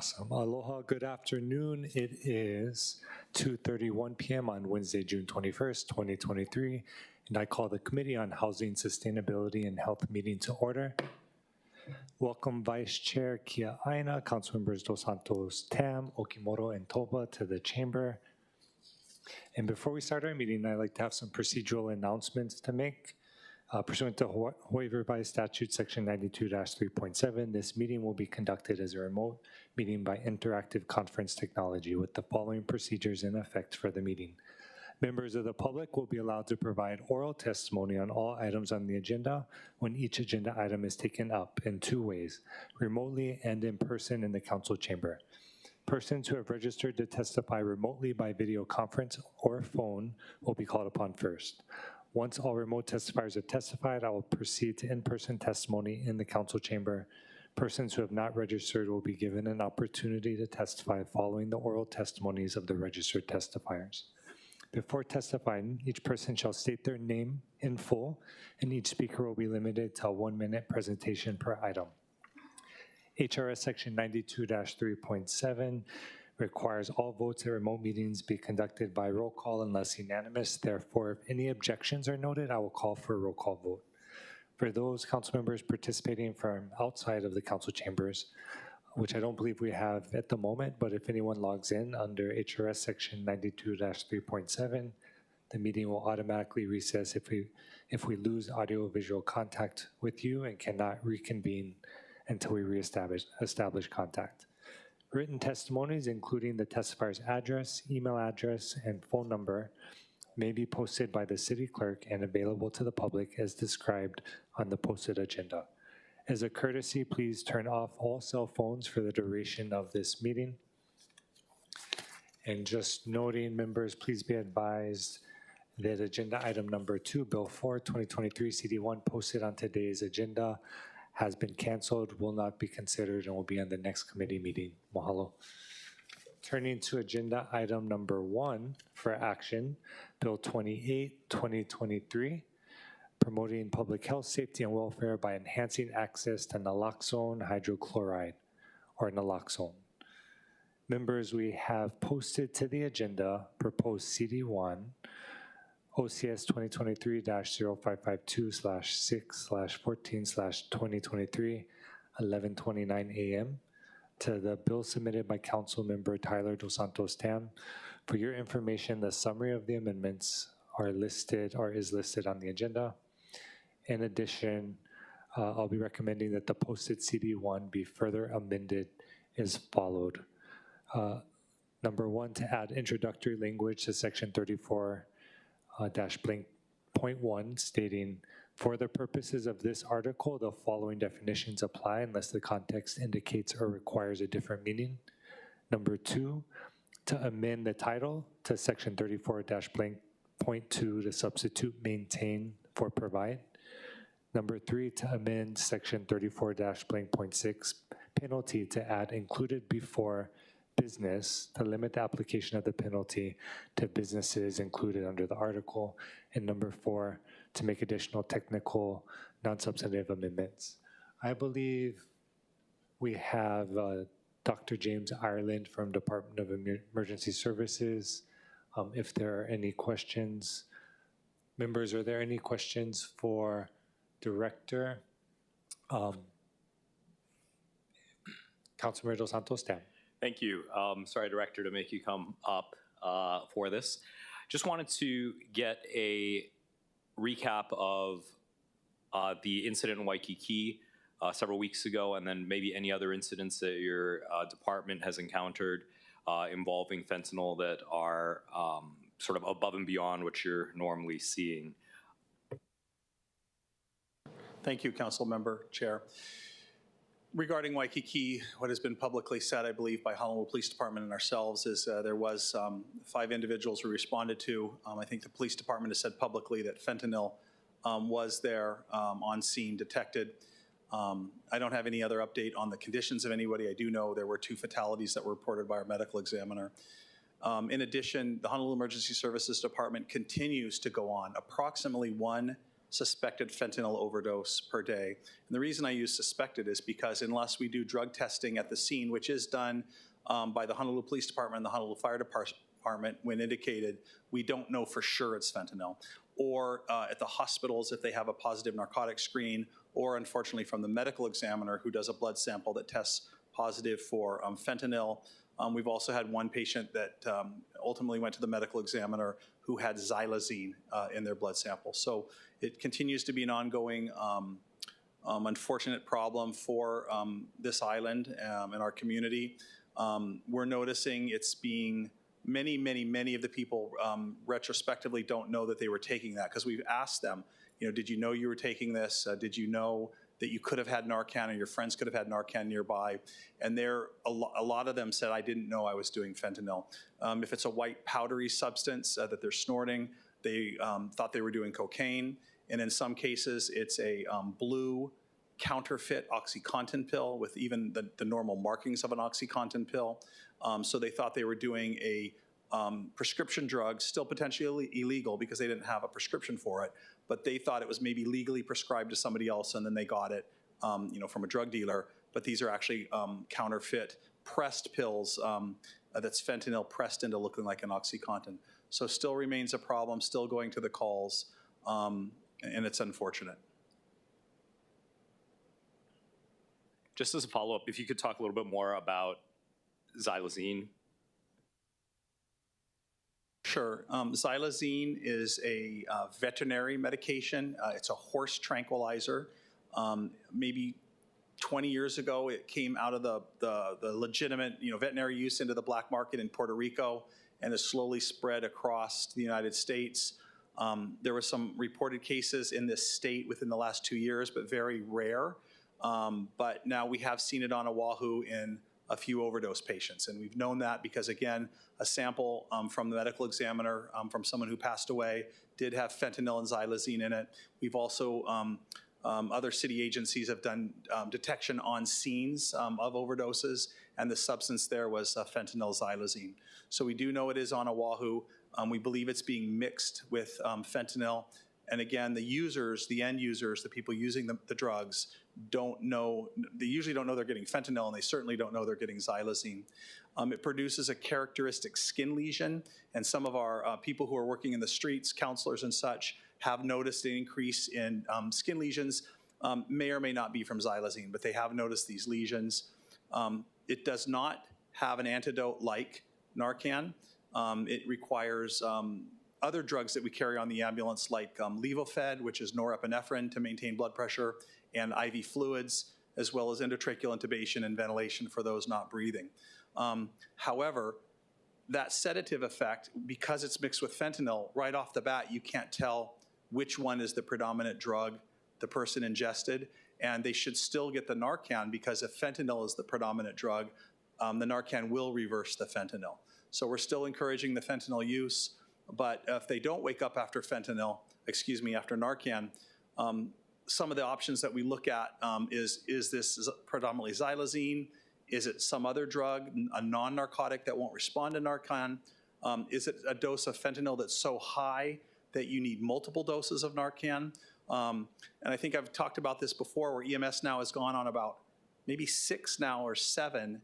Awesome. Aloha, good afternoon. It is 2:31 p.m. on Wednesday, June 21st, 2023, and I call the Committee on Housing, Sustainability, and Health meeting to order. Welcome Vice Chair Kia Aina, Councilmembers Dos Santos, Tam, Okimoto, and Toba to the Chamber. And before we start our meeting, I'd like to have some procedural announcements to make. Pursuant to Hawaii Revised Statute Section 92-3.7, this meeting will be conducted as a remote meeting by interactive conference technology with the following procedures in effect for the meeting. Members of the public will be allowed to provide oral testimony on all items on the agenda when each agenda item is taken up in two ways, remotely and in person in the council chamber. Persons who have registered to testify remotely by video conference or phone will be called upon first. Once all remote testifiers have testified, I will proceed to in-person testimony in the council chamber. Persons who have not registered will be given an opportunity to testify following the oral testimonies of the registered testifiers. Before testifying, each person shall state their name in full, and each speaker will be limited to a 1-minute presentation per item. HRS Section 92-3.7 requires all votes at remote meetings be conducted by roll call unless unanimous. Therefore, if any objections are noted, I will call for a roll call vote. For those council members participating from outside of the council chambers, which I don't believe we have at the moment, but if anyone logs in under HRS Section 92-3.7, the meeting will automatically recess if we lose audio-visual contact with you and cannot reconvene until we establish contact. Written testimonies, including the testifier's address, email address, and phone number, may be posted by the city clerk and available to the public as described on the posted agenda. As a courtesy, please turn off all cell phones for the duration of this meeting. And just noting, members, please be advised that agenda item number 2, Bill 4, 2023 CD1, posted on today's agenda, has been canceled, will not be considered, and will be on the next committee meeting. Mahalo. Turning to agenda item number 1 for action, Bill 28, 2023, promoting public health, safety, and welfare by enhancing access to naloxone hydrochloride, or naloxone. Members, we have posted to the agenda proposed CD1, OCS 2023-0552/6/14/2023, 11:29 a.m. to the bill submitted by Council Member Tyler Dos Santos Tam. For your information, the summary of the amendments are listed or is listed on the agenda. In addition, I'll be recommending that the posted CD1 be further amended as followed. Number 1, to add introductory language to section 34 .1 stating, for the purposes of this article, the following definitions apply unless the context indicates or requires a different meaning. Number 2, to amend the title to section 34-.2 to substitute maintain for provide. Number 3, to amend section 34-.6 penalty to add included before business to limit the application of the penalty to businesses included under the article. And number 4, to make additional technical non-substantive amendments. I believe we have Dr. James Ireland from Department of Emergency Services. If there are any questions, members, are there any questions for Director? Councilmember Dos Santos Tam. Thank you. Sorry, Director, to make you come up for this. Just wanted to get a recap of the incident in Waikiki several weeks ago, and then maybe any other incidents that your department has encountered involving fentanyl that are sort of above and beyond what you're normally seeing. Thank you, Council Member Chair. Regarding Waikiki, what has been publicly said, I believe, by Honolulu Police Department and ourselves is there was 5 individuals who responded to. I think the police department has said publicly that fentanyl was there on scene, detected. I don't have any other update on the conditions of anybody. I do know there were 2 fatalities that were reported by our medical examiner. In addition, the Honolulu Emergency Services Department continues to go on approximately 1 suspected fentanyl overdose per day. And the reason I use suspected is because unless we do drug testing at the scene, which is done by the Honolulu Police Department and the Honolulu Fire Department when indicated, we don't know for sure it's fentanyl. Or at the hospitals if they have a positive narcotic screen, or unfortunately from the medical examiner who does a blood sample that tests positive for fentanyl. We've also had one patient that ultimately went to the medical examiner who had xylazine in their blood sample. So it continues to be an ongoing unfortunate problem for this island and our community. We're noticing it's being many of the people retrospectively don't know that they were taking that, because we've asked them, did you know you were taking this? Did you know that you could have had Narcan or your friends could have had Narcan nearby? And a lot of them said, I didn't know I was doing fentanyl. If it's a white powdery substance that they're snorting, they thought they were doing cocaine. And in some cases, it's a blue counterfeit OxyContin pill with even the normal markings of an OxyContin pill. So they thought they were doing a prescription drug, still potentially illegal because they didn't have a prescription for it, but they thought it was maybe legally prescribed to somebody else, and then they got it from a drug dealer. But these are actually counterfeit pressed pills that's fentanyl pressed into looking like an OxyContin. So still remains a problem, still going to the calls, and it's unfortunate. Just as a follow-up, if you could talk a little bit more about xylazine. Sure. Xylazine is a veterinary medication. It's a horse tranquilizer. Maybe 20 years ago, it came out of the legitimate veterinary use into the black market in Puerto Rico and has slowly spread across the United States. There were some reported cases in this state within the last 2 years, but very rare. But now we have seen it on Oahu in a few overdose patients. And we've known that because, again, a sample from the medical examiner from someone who passed away did have fentanyl and xylazine in it. We've also, other city agencies have done detection on scenes of overdoses, and the substance there was fentanyl xylazine. So we do know it is on Oahu. We believe it's being mixed with fentanyl. And again, the end users, the people using the drugs, don't know, they usually don't know they're getting fentanyl, and they certainly don't know they're getting xylazine. It produces a characteristic skin lesion, and some of our people who are working in the streets, counselors and such, have noticed an increase in skin lesions. May or may not be from xylazine, but they have noticed these lesions. It does not have an antidote like Narcan. It requires other drugs that we carry on the ambulance, like Levofed, which is norepinephrine to maintain blood pressure, and IV fluids, as well as endotracheal intubation and ventilation for those not breathing. However, that sedative effect, because it's mixed with fentanyl, right off the bat, you can't tell which one is the predominant drug the person ingested, and they should still get the Narcan, because if fentanyl is the predominant drug, the Narcan will reverse the fentanyl. So we're still encouraging the fentanyl use, but if they don't wake up after after Narcan, some of the options that we look at is this predominantly xylazine? Is it some other drug, a non-narcotic that won't respond to Narcan? Is it a dose of fentanyl that's so high that you need multiple doses of Narcan? And I think I've talked about this before, where EMS now has gone on about maybe 6 now or 7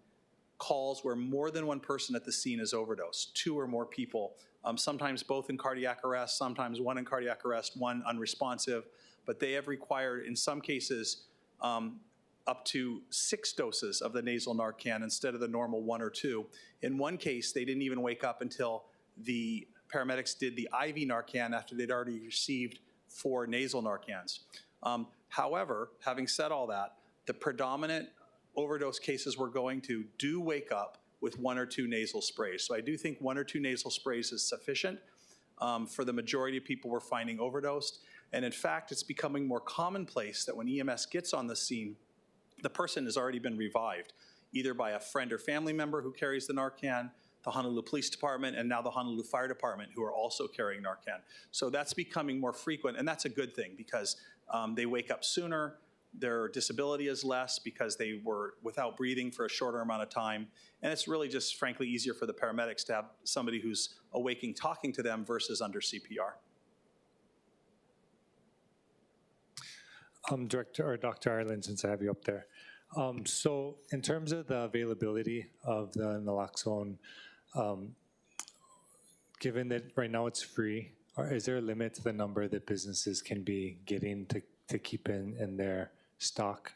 calls where more than one person at the scene is overdosed, 2 or more people, sometimes both in cardiac arrest, sometimes one in cardiac arrest, one unresponsive. But they have required, in some cases, up to 6 doses of the nasal Narcan instead of the normal 1 or 2. In one case, they didn't even wake up until the paramedics did the IV Narcan after they'd already received 4 nasal Narcans. However, having said all that, the predominant overdose cases we're going to do wake up with 1 or 2 nasal sprays. So I do think 1 or 2 nasal sprays is sufficient for the majority of people we're finding overdosed. And in fact, it's becoming more commonplace that when EMS gets on the scene, the person has already been revived, either by a friend or family member who carries the Narcan, the Honolulu Police Department, and now the Honolulu Fire Department, who are also carrying Narcan. So that's becoming more frequent, and that's a good thing, because they wake up sooner, their disability is less because they were without breathing for a shorter amount of time, and it's really just, frankly, easier for the paramedics to have somebody who's awaking talking to them versus under CPR. Director or Dr. Ireland, since I have you up there. So in terms of the availability of the naloxone, given that right now it's free, or is there a limit to the number that businesses can be getting to keep in their stock,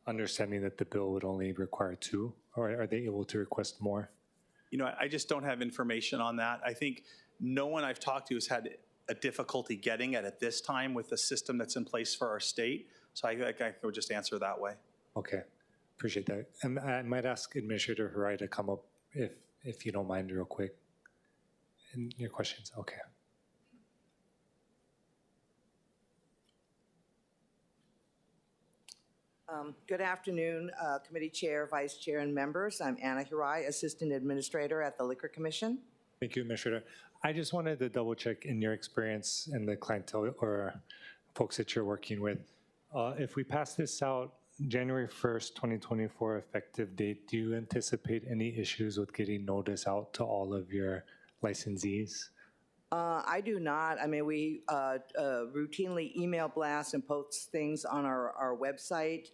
understanding that the bill would only require 2, or are they able to request more? You know, I just don't have information on that. I think no one I've talked to has had a difficulty getting it at this time with the system that's in place for our state. So I would just answer that way. Okay, appreciate that. And I might ask Administrator Harai to come up if you don't mind real quick. And your questions, okay. Good afternoon, Committee Chair, Vice Chair, and members. I'm Anna Hirai, Assistant Administrator at the Liquor Commission. Thank you, Administrator. I just wanted to double check in your experience in the clientele or folks that you're working with. If we pass this out January 1st, 2024 effective date, do you anticipate any issues with getting notice out to all of your licensees? I do not. I mean, we routinely email blast and post things on our website.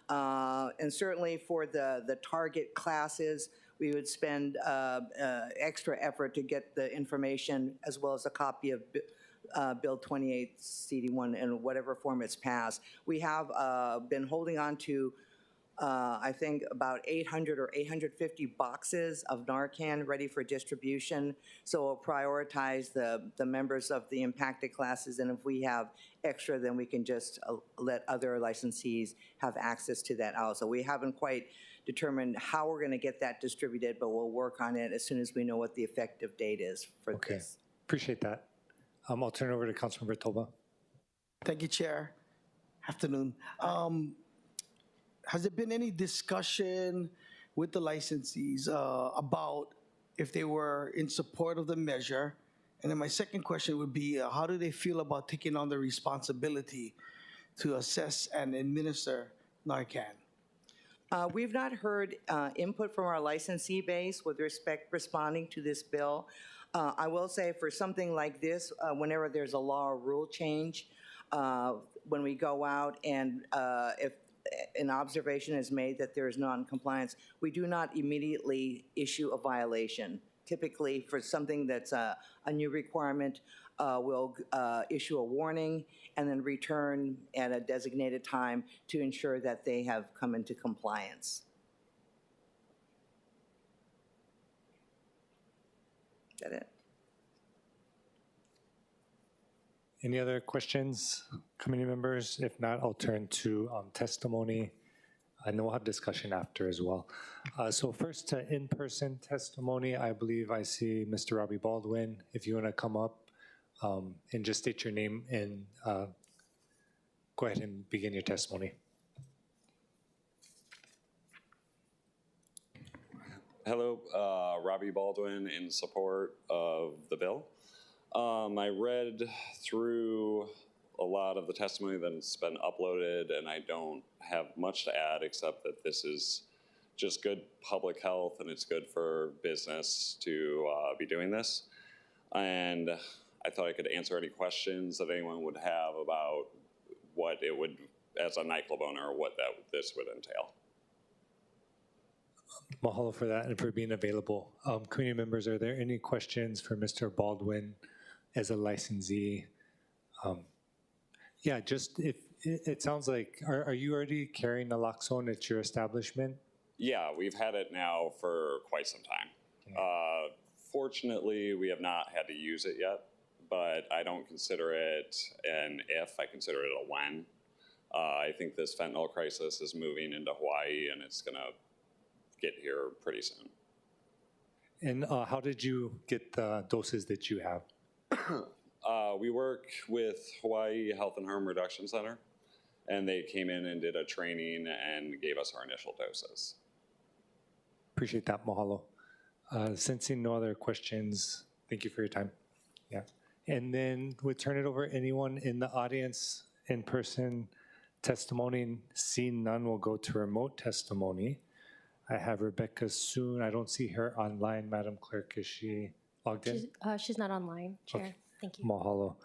And certainly for the target classes, we would spend extra effort to get the information as well as a copy of Bill 28 CD1 in whatever form it's passed. We have been holding on to I think about 800 or 850 boxes of Narcan ready for distribution. So we'll prioritize the members of the impacted classes, and if we have extra, then we can just let other licensees have access to that also. We haven't quite determined how we're going to get that distributed, but we'll work on it as soon as we know what the effective date is for this. Appreciate that. I'll turn it over to Councilmember Toba. Thank you, Chair. Afternoon. Has there been any discussion with the licensees about if they were in support of the measure? And then my second question would be, how do they feel about taking on the responsibility to assess and administer Narcan? We've not heard input from our licensee base with responding to this bill. I will say for something like this, whenever there's a law or rule change, when we go out and if an observation is made that there is non-compliance, we do not immediately issue a violation. Typically, for something that's a new requirement, we'll issue a warning and then return at a designated time to ensure that they have come into compliance. Is that it? Any other questions, committee members? If not, I'll turn to testimony. I know we'll have discussion after as well. So first to in-person testimony, I believe I see Mr. Robbie Baldwin. If you want to come up and just state your name and go ahead and begin your testimony. Hello, Robbie Baldwin in support of the bill. I read through a lot of the testimony that's been uploaded, and I don't have much to add except that this is just good public health and it's good for business to be doing this. And I thought I could answer any questions that anyone would have about what it would, as a nightclub owner, what this would entail. Mahalo for that and for being available. Community members, are there any questions for Mr. Baldwin as a licensee? Yeah, just if it sounds like, are you already carrying naloxone at your establishment? Yeah, we've had it now for quite some time. Okay. Fortunately, we have not had to use it yet, but I don't consider it an if, I consider it a when. I think this fentanyl crisis is moving into Hawaii, and it's going to get here pretty soon. And how did you get the doses that you have? We work with Hawaii Health and Harm Reduction Center, and they came in and did a training and gave us our initial doses. Appreciate that, mahalo. Sensing no other questions, thank you for your time. Yeah. And then we'll turn it over. Anyone in the audience, in-person testimony? Seeing none, we'll go to remote testimony. I have Rebecca Soon. I don't see her online. Madam Clerk, is she logged in? She's not online, Chair. Okay. Thank you. Mahalo.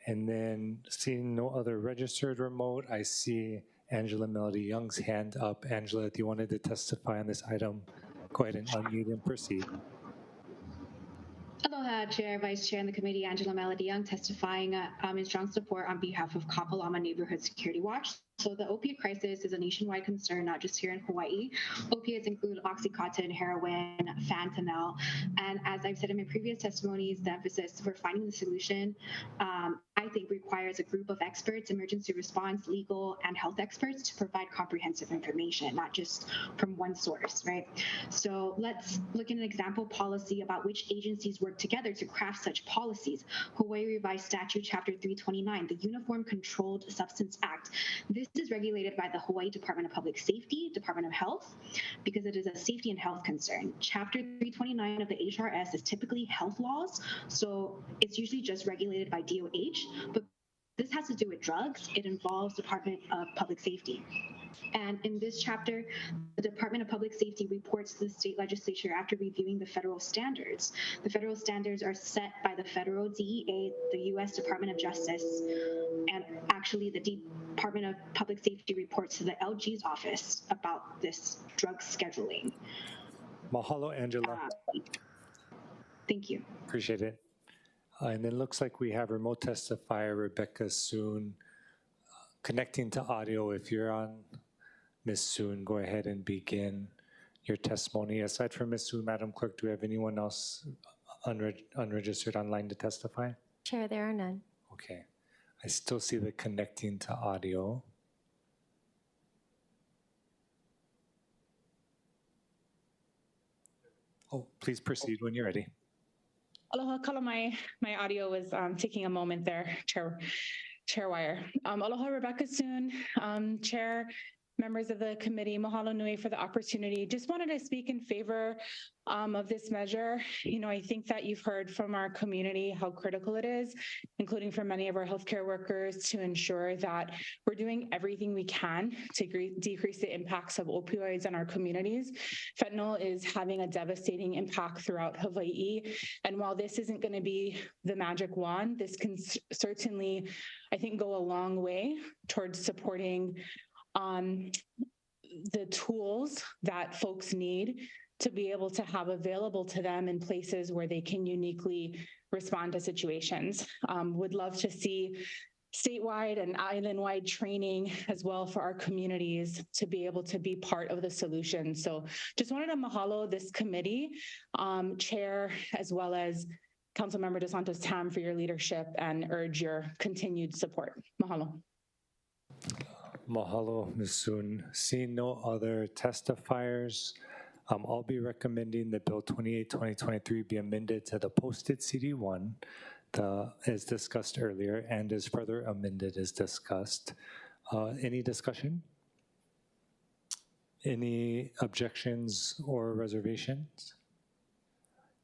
And then seeing no other registered remote, I see Angela Melody Young's hand up. Angela, if you wanted to testify on this item, go ahead and unmute and proceed. Aloha, Chair, Vice Chair, and the committee, Angela Melody Young, testifying in strong support on behalf of Kapalama Neighborhood Security Watch. So the opiate crisis is a nationwide concern, not just here in Hawaii. Opiates include Oxycontin, heroin, fentanyl, and as I've said in my previous testimonies, the emphasis for finding the solution, I think, requires a group of experts, emergency response, legal, and health experts to provide comprehensive information, not just from one source, right? So let's look at an example policy about which agencies work together to craft such policies. Hawaii Revised Statute Chapter 329, the Uniform Controlled Substance Act. This is regulated by the Hawaii Department of Public Safety, Department of Health, because it is a safety and health concern. Chapter 329 of the HRS is typically health laws, so it's usually just regulated by DOH, but this has to do with drugs. It involves Department of Public Safety. And in this chapter, the Department of Public Safety reports to the state legislature after reviewing the federal standards. The federal standards are set by the federal DEA, the U.S. Department of Justice, and actually the Department of Public Safety reports to the LG's office about this drug scheduling. Mahalo, Angela. Thank you. Appreciate it. And then looks like we have remote testifier Rebecca Soon connecting to audio. If you're on, Ms. Soon, go ahead and begin your testimony. Aside from Ms. Soon, Madam Clerk, do we have anyone else unregistered online to testify? Chair, there are none. Okay. I still see the connecting to audio. Oh, please proceed when you're ready. Aloha, Kala, my audio was taking a moment there, Chair Wire. Aloha, Rebecca Soon, Chair, members of the committee, mahalo nui for the opportunity. Just wanted to speak in favor of this measure. You know, I think that you've heard from our community how critical it is, including from many of our healthcare workers, to ensure that we're doing everything we can to decrease the impacts of opioids in our communities. Fentanyl is having a devastating impact throughout Hawaii. And while this isn't going to be the magic wand, this can certainly, I think, go a long way towards supporting the tools that folks need to be able to have available to them in places where they can uniquely respond to situations. Would love to see statewide and island-wide training as well for our communities to be able to be part of the solution. So just wanted to mahalo this committee, Chair, as well as Councilmember DeSantos Tam for your leadership and urge your continued support. Mahalo. Mahalo, Ms. Soon. Seeing no other testifiers, I'll be recommending that Bill 28, 2023 be amended to the posted CD1 as discussed earlier and is further amended as discussed. Any discussion? Any objections or reservations?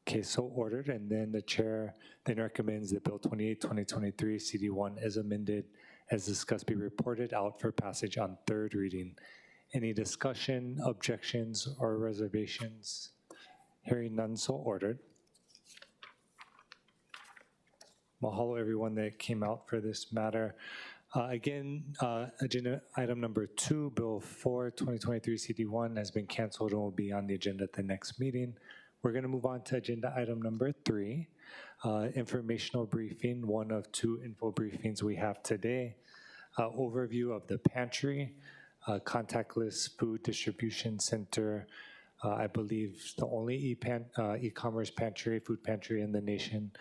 Okay, so ordered, and then the chair then recommends that Bill 28, 2023 CD1 as amended as discussed be reported out for passage on third reading. Any discussion, objections, or reservations? Hearing none, so ordered. Mahalo everyone that came out for this matter. Again, agenda item number 2, Bill 4, 2023 CD1 has been canceled and will be on the agenda at the next meeting. We're going to move on to agenda item number 3, informational briefing, one of 2 info briefings we have today. Overview of the pantry, contactless food distribution center, I believe the only e-commerce pantry, food pantry in the nation.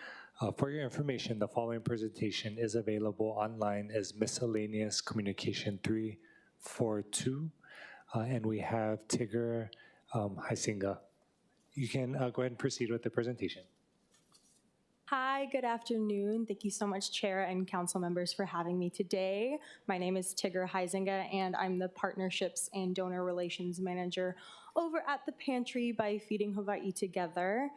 For your information, the following presentation is available online as Miscellaneous Communication 342, and we have Tigger Heisinga. You can go ahead and proceed with the presentation. Hi, good afternoon. Thank you so much, Chair and Council members, for having me today. My name is Tigger Heisinga, and I'm the Partnerships and Donor Relations Manager over at the Pantry by Feeding Hawaii Together.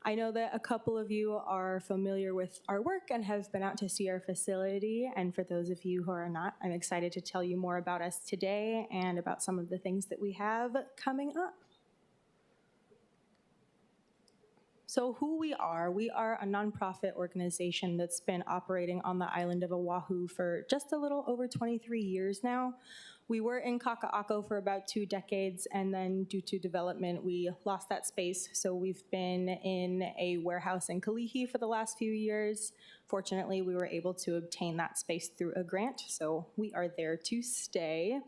I know that a couple of you are familiar with our work and have been out to see our facility, and for those of you who are not, I'm excited to tell you more about us today and about some of the things that we have coming up. So who we are a nonprofit organization that's been operating on the island of Oahu for just a little over 23 years now. We were in Kaka'ako for about 2 decades, and then due to development, we lost that space. So we've been in a warehouse in Kalihi for the last few years. Fortunately, we were able to obtain that space through a grant, so we are there to stay.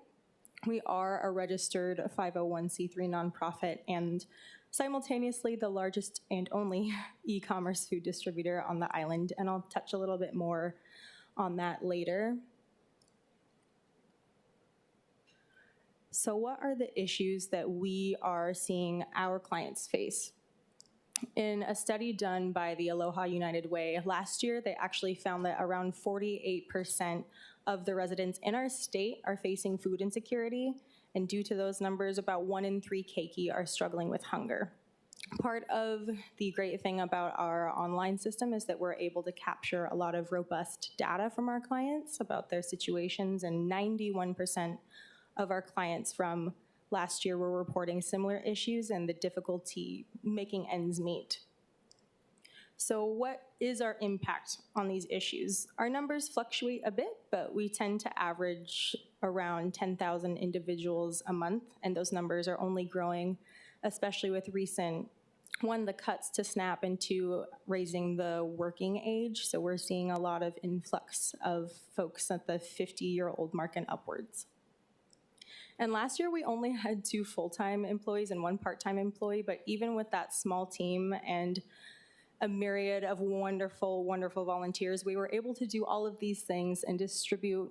We are a registered 501c3 nonprofit and simultaneously the largest and only e-commerce food distributor on the island, and I'll touch a little bit more on that later. So what are the issues that we are seeing our clients face? In a study done by the Aloha United Way last year, they actually found that around 48% of the residents in our state are facing food insecurity, and due to those numbers, about 1 in 3 keiki are struggling with hunger. Part of the great thing about our online system is that we're able to capture a lot of robust data from our clients about their situations, and 91% of our clients from last year were reporting similar issues and the difficulty making ends meet. So what is our impact on these issues? Our numbers fluctuate a bit, but we tend to average around 10,000 individuals a month, and those numbers are only growing, especially with recent, 1, the cuts to SNAP, and 2, raising the working age. So we're seeing a lot of influx of folks at the 50-year-old mark and upwards. And last year, we only had 2 full-time employees and 1 part-time employee, but even with that small team and a myriad of wonderful, wonderful volunteers, we were able to do all of these things and distribute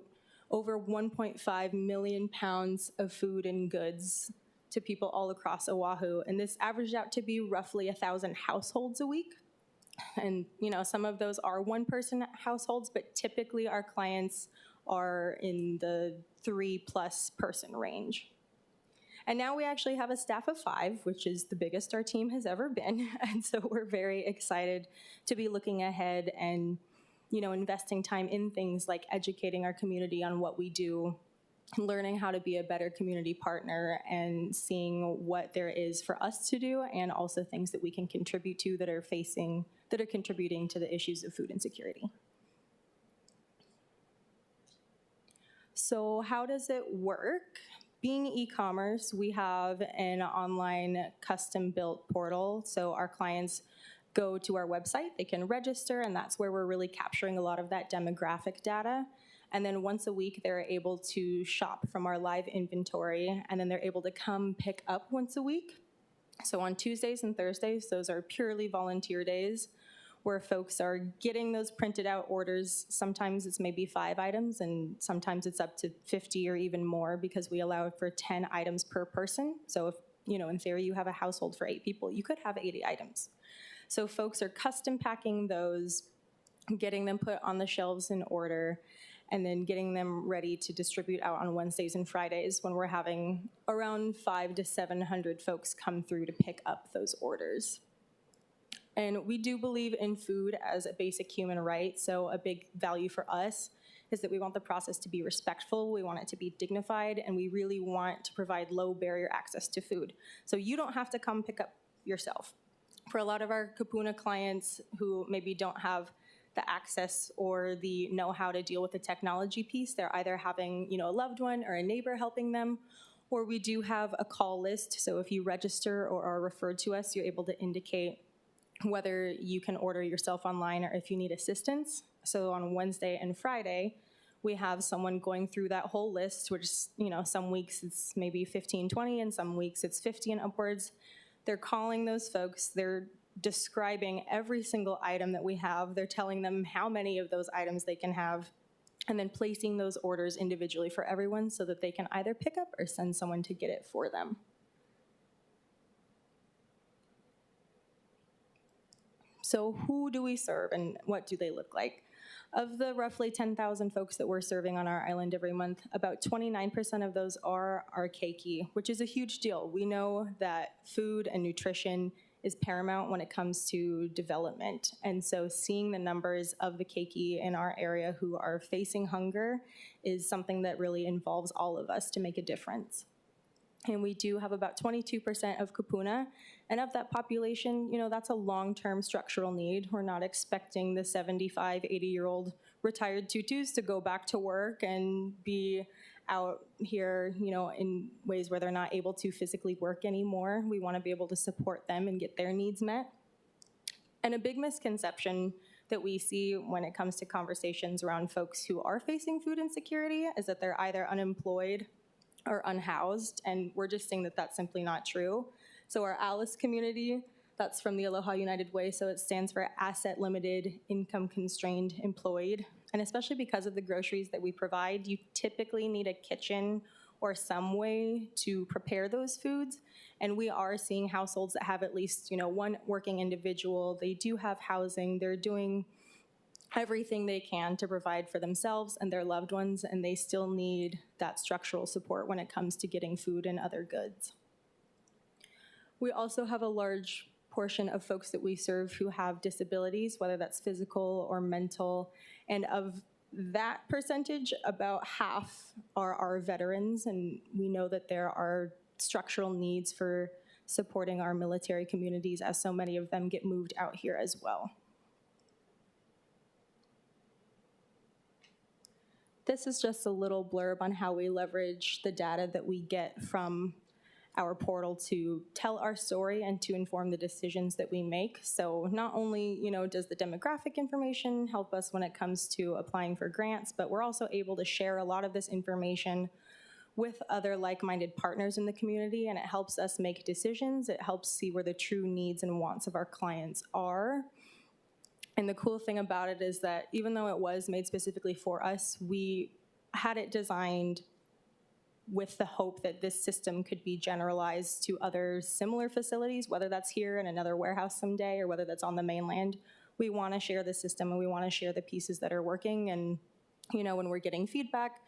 over 1.5 million pounds of food and goods to people all across Oahu. And this averaged out to be roughly 1,000 households a week. And some of those are 1-person households, but typically our clients are in the 3+ person range. And now we actually have a staff of 5, which is the biggest our team has ever been. And so we're very excited to be looking ahead and, investing time in things like educating our community on what we do, learning how to be a better community partner, and seeing what there is for us to do, and also things that we can contribute to that are contributing to the issues of food insecurity. So how does it work? Being e-commerce, we have an online custom-built portal. So our clients go to our website, they can register, and that's where we're really capturing a lot of that demographic data. And then once a week, they're able to shop from our live inventory, and then they're able to come pick up once a week. So on Tuesdays and Thursdays, those are purely volunteer days, where folks are getting those printed out orders. Sometimes it's maybe 5 items, and sometimes it's up to 50 or even more, because we allow for 10 items per person. So if, in theory, you have a household for 8 people, you could have 80 items. So folks are custom packing those, getting them put on the shelves in order, and then getting them ready to distribute out on Wednesdays and Fridays, when we're having around 500 to 700 folks come through to pick up those orders. And we do believe in food as a basic human right, so a big value for us is that we want the process to be respectful, we want it to be dignified, and we really want to provide low barrier access to food. So you don't have to come pick up yourself. For a lot of our Kapuna clients who maybe don't have the access or the know-how to deal with the technology piece, they're either having a loved one or a neighbor helping them, or we do have a call list. So if you register or are referred to us, you're able to indicate whether you can order yourself online or if you need assistance. So on Wednesday and Friday, we have someone going through that whole list, which, some weeks it's maybe 15, 20, and some weeks it's 50 and upwards. They're calling those folks, they're describing every single item that we have, they're telling them how many of those items they can have, and then placing those orders individually for everyone so that they can either pick up or send someone to get it for them. So who do we serve and what do they look like? Of the roughly 10,000 folks that we're serving on our island every month, about 29% of those are our keiki, which is a huge deal. We know that food and nutrition is paramount when it comes to development. And so seeing the numbers of the keiki in our area who are facing hunger is something that really involves all of us to make a difference. And we do have about 22% of kupuna. And of that population, that's a long-term structural need. We're not expecting the 75, 80-year-old retired tutus to go back to work and be out here, in ways where they're not able to physically work anymore. We want to be able to support them and get their needs met. And a big misconception that we see when it comes to conversations around folks who are facing food insecurity is that they're either unemployed or unhoused, and we're just saying that that's simply not true. So our ALICE community, that's from the Aloha United Way, so it stands for Asset Limited, Income Constrained, Employed. And especially because of the groceries that we provide, you typically need a kitchen or some way to prepare those foods. And we are seeing households that have at least, one working individual. They do have housing. They're doing everything they can to provide for themselves and their loved ones, and they still need that structural support when it comes to getting food and other goods. We also have a large portion of folks that we serve who have disabilities, whether that's physical or mental, and of that percentage, about half are our veterans, and we know that there are structural needs for supporting our military communities, as so many of them get moved out here as well. This is just a little blurb on how we leverage the data that we get from our portal to tell our story and to inform the decisions that we make. So not only, does the demographic information help us when it comes to applying for grants, but we're also able to share a lot of this information with other like-minded partners in the community, and it helps us make decisions. It helps see where the true needs and wants of our clients are. And the cool thing about it is that even though it was made specifically for us, we had it designed with the hope that this system could be generalized to other similar facilities, whether that's here in another warehouse someday or whether that's on the mainland. We want to share the system and we want to share the pieces that are working. And, when we're getting feedback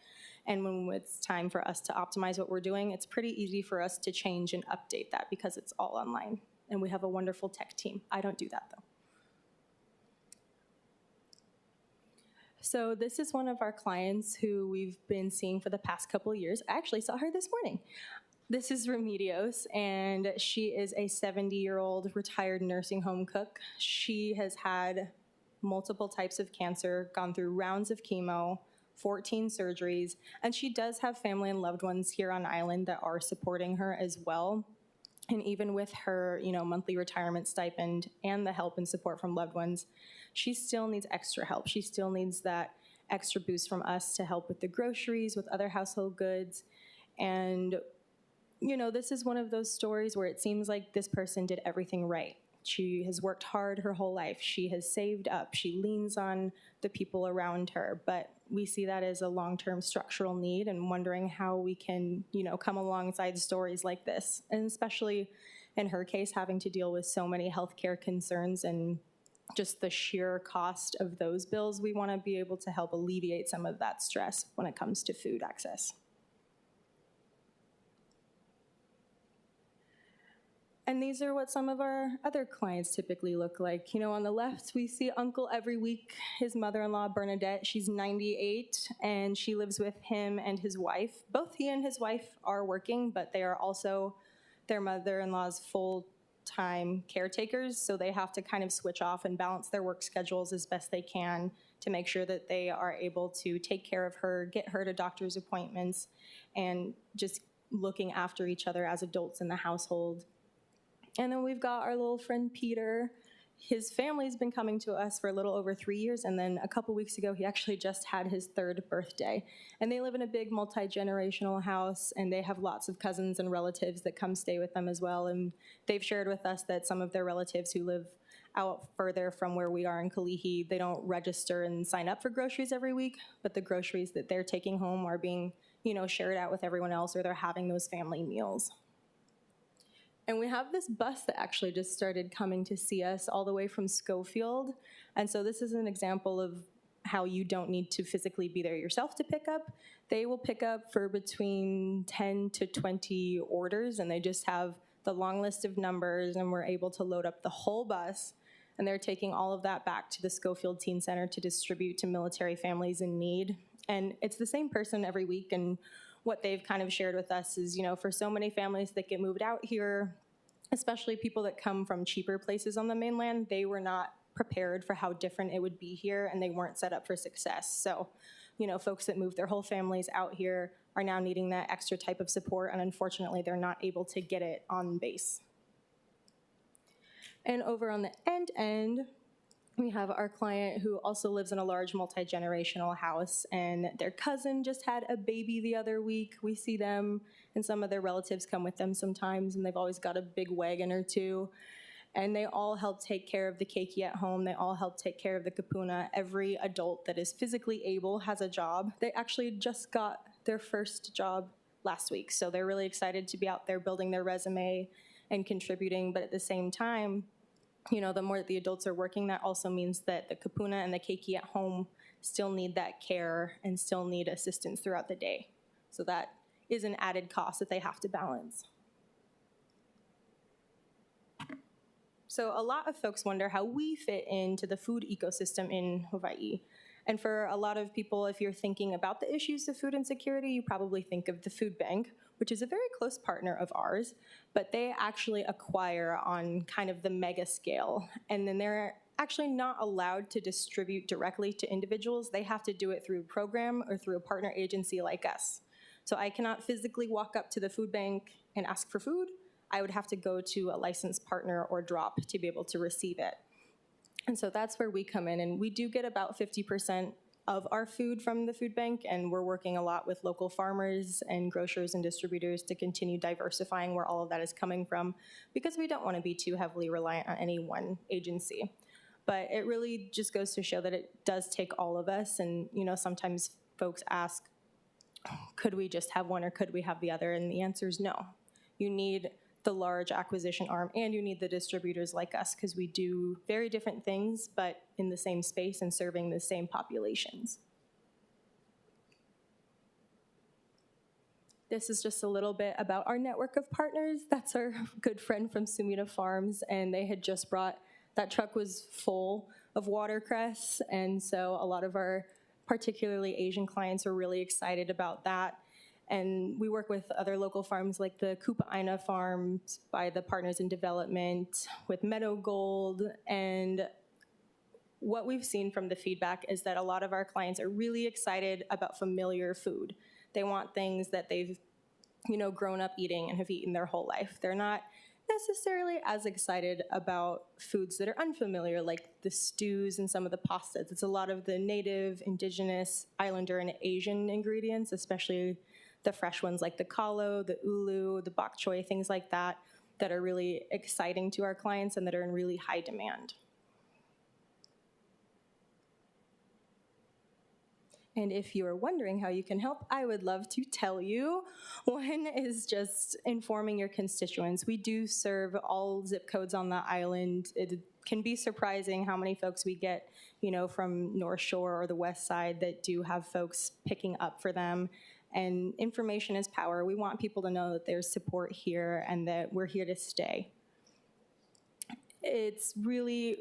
and when it's time for us to optimize what we're doing, it's pretty easy for us to change and update that because it's all online. And we have a wonderful tech team. I don't do that, though. So this is one of our clients who we've been seeing for the past couple of years. I actually saw her this morning. This is Remedios, and she is a 70-year-old retired nursing home cook. She has had multiple types of cancer, gone through rounds of chemo, 14 surgeries, and she does have family and loved ones here on island that are supporting her as well. And even with her, monthly retirement stipend and the help and support from loved ones, she still needs extra help. She still needs that extra boost from us to help with the groceries, with other household goods. And, this is one of those stories where it seems like this person did everything right. She has worked hard her whole life. She has saved up. She leans on the people around her. But we see that as a long-term structural need and wondering how we can, come alongside stories like this. And especially in her case, having to deal with so many healthcare concerns and just the sheer cost of those bills, we want to be able to help alleviate some of that stress when it comes to food access. And these are what some of our other clients typically look like. On the left, we see Uncle every week, his mother-in-law, Bernadette. She's 98, and she lives with him and his wife. Both he and his wife are working, but they are also their mother-in-law's full-time caretakers, so they have to kind of switch off and balance their work schedules as best they can to make sure that they are able to take care of her, get her to doctor's appointments, and just looking after each other as adults in the household. And then we've got our little friend Peter. His family's been coming to us for a little over 3 years, and then a couple weeks ago, he actually just had his 3rd birthday. And they live in a big multi-generational house, and they have lots of cousins and relatives that come stay with them as well. And they've shared with us that some of their relatives who live out further from where we are in Kalihi, they don't register and sign up for groceries every week, but the groceries that they're taking home are being, shared out with everyone else, or they're having those family meals. And we have this bus that actually just started coming to see us all the way from Schofield. And so this is an example of how you don't need to physically be there yourself to pick up. They will pick up for between 10 to 20 orders, and they just have the long list of numbers, and we're able to load up the whole bus. And they're taking all of that back to the Schofield Teen Center to distribute to military families in need. And it's the same person every week, and what they've kind of shared with us is, for so many families that get moved out here, especially people that come from cheaper places on the mainland, they were not prepared for how different it would be here, and they weren't set up for success. So, folks that moved their whole families out here are now needing that extra type of support, and unfortunately, they're not able to get it on base. And over on the end, we have our client who also lives in a large multi-generational house, and their cousin just had a baby the other week. We see them, and some of their relatives come with them sometimes, and they've always got a big wagon or two. And they all help take care of the keiki at home. They all help take care of the kupuna. Every adult that is physically able has a job. They actually just got their first job last week, so they're really excited to be out there building their resume and contributing. But at the same time, the more that the adults are working, that also means that the kupuna and the keiki at home still need that care and still need assistance throughout the day. So that is an added cost that they have to balance. So a lot of folks wonder how we fit into the food ecosystem in Hawaii. And for a lot of people, if you're thinking about the issues of food insecurity, you probably think of the food bank, which is a very close partner of ours, but they actually acquire on kind of the mega scale. And then they're actually not allowed to distribute directly to individuals. They have to do it through a program or through a partner agency like us. So I cannot physically walk up to the food bank and ask for food. I would have to go to a licensed partner or drop to be able to receive it. And so that's where we come in, and we do get about 50% of our food from the food bank, and we're working a lot with local farmers and grocers and distributors to continue diversifying where all of that is coming from, because we don't want to be too heavily reliant on any one agency. But it really just goes to show that it does take all of us, and sometimes folks ask, could we just have one or could we have the other? And the answer is no. You need the large acquisition arm, and you need the distributors like us, because we do very different things, but in the same space and serving the same populations. This is just a little bit about our network of partners. That's our good friend from Sumida Farms, and they had just brought, that truck was full of watercress, and so a lot of our particularly Asian clients are really excited about that. And we work with other local farms like the Kupaina Farms by the Partners in Development, with Meadow Gold. And what we've seen from the feedback is that a lot of our clients are really excited about familiar food. They want things that they've, grown up eating and have eaten their whole life. They're not necessarily as excited about foods that are unfamiliar, like the stews and some of the pastas. It's a lot of the native, indigenous, islander, and Asian ingredients, especially the fresh ones like the kalo, the ulu, the bok choy, things like that, that are really exciting to our clients and that are in really high demand. And if you are wondering how you can help, I would love to tell you. One is just informing your constituents. We do serve all zip codes on the island. It can be surprising how many folks we get, from North Shore or the West Side that do have folks picking up for them. And information is power. We want people to know that there's support here and that we're here to stay. It's really,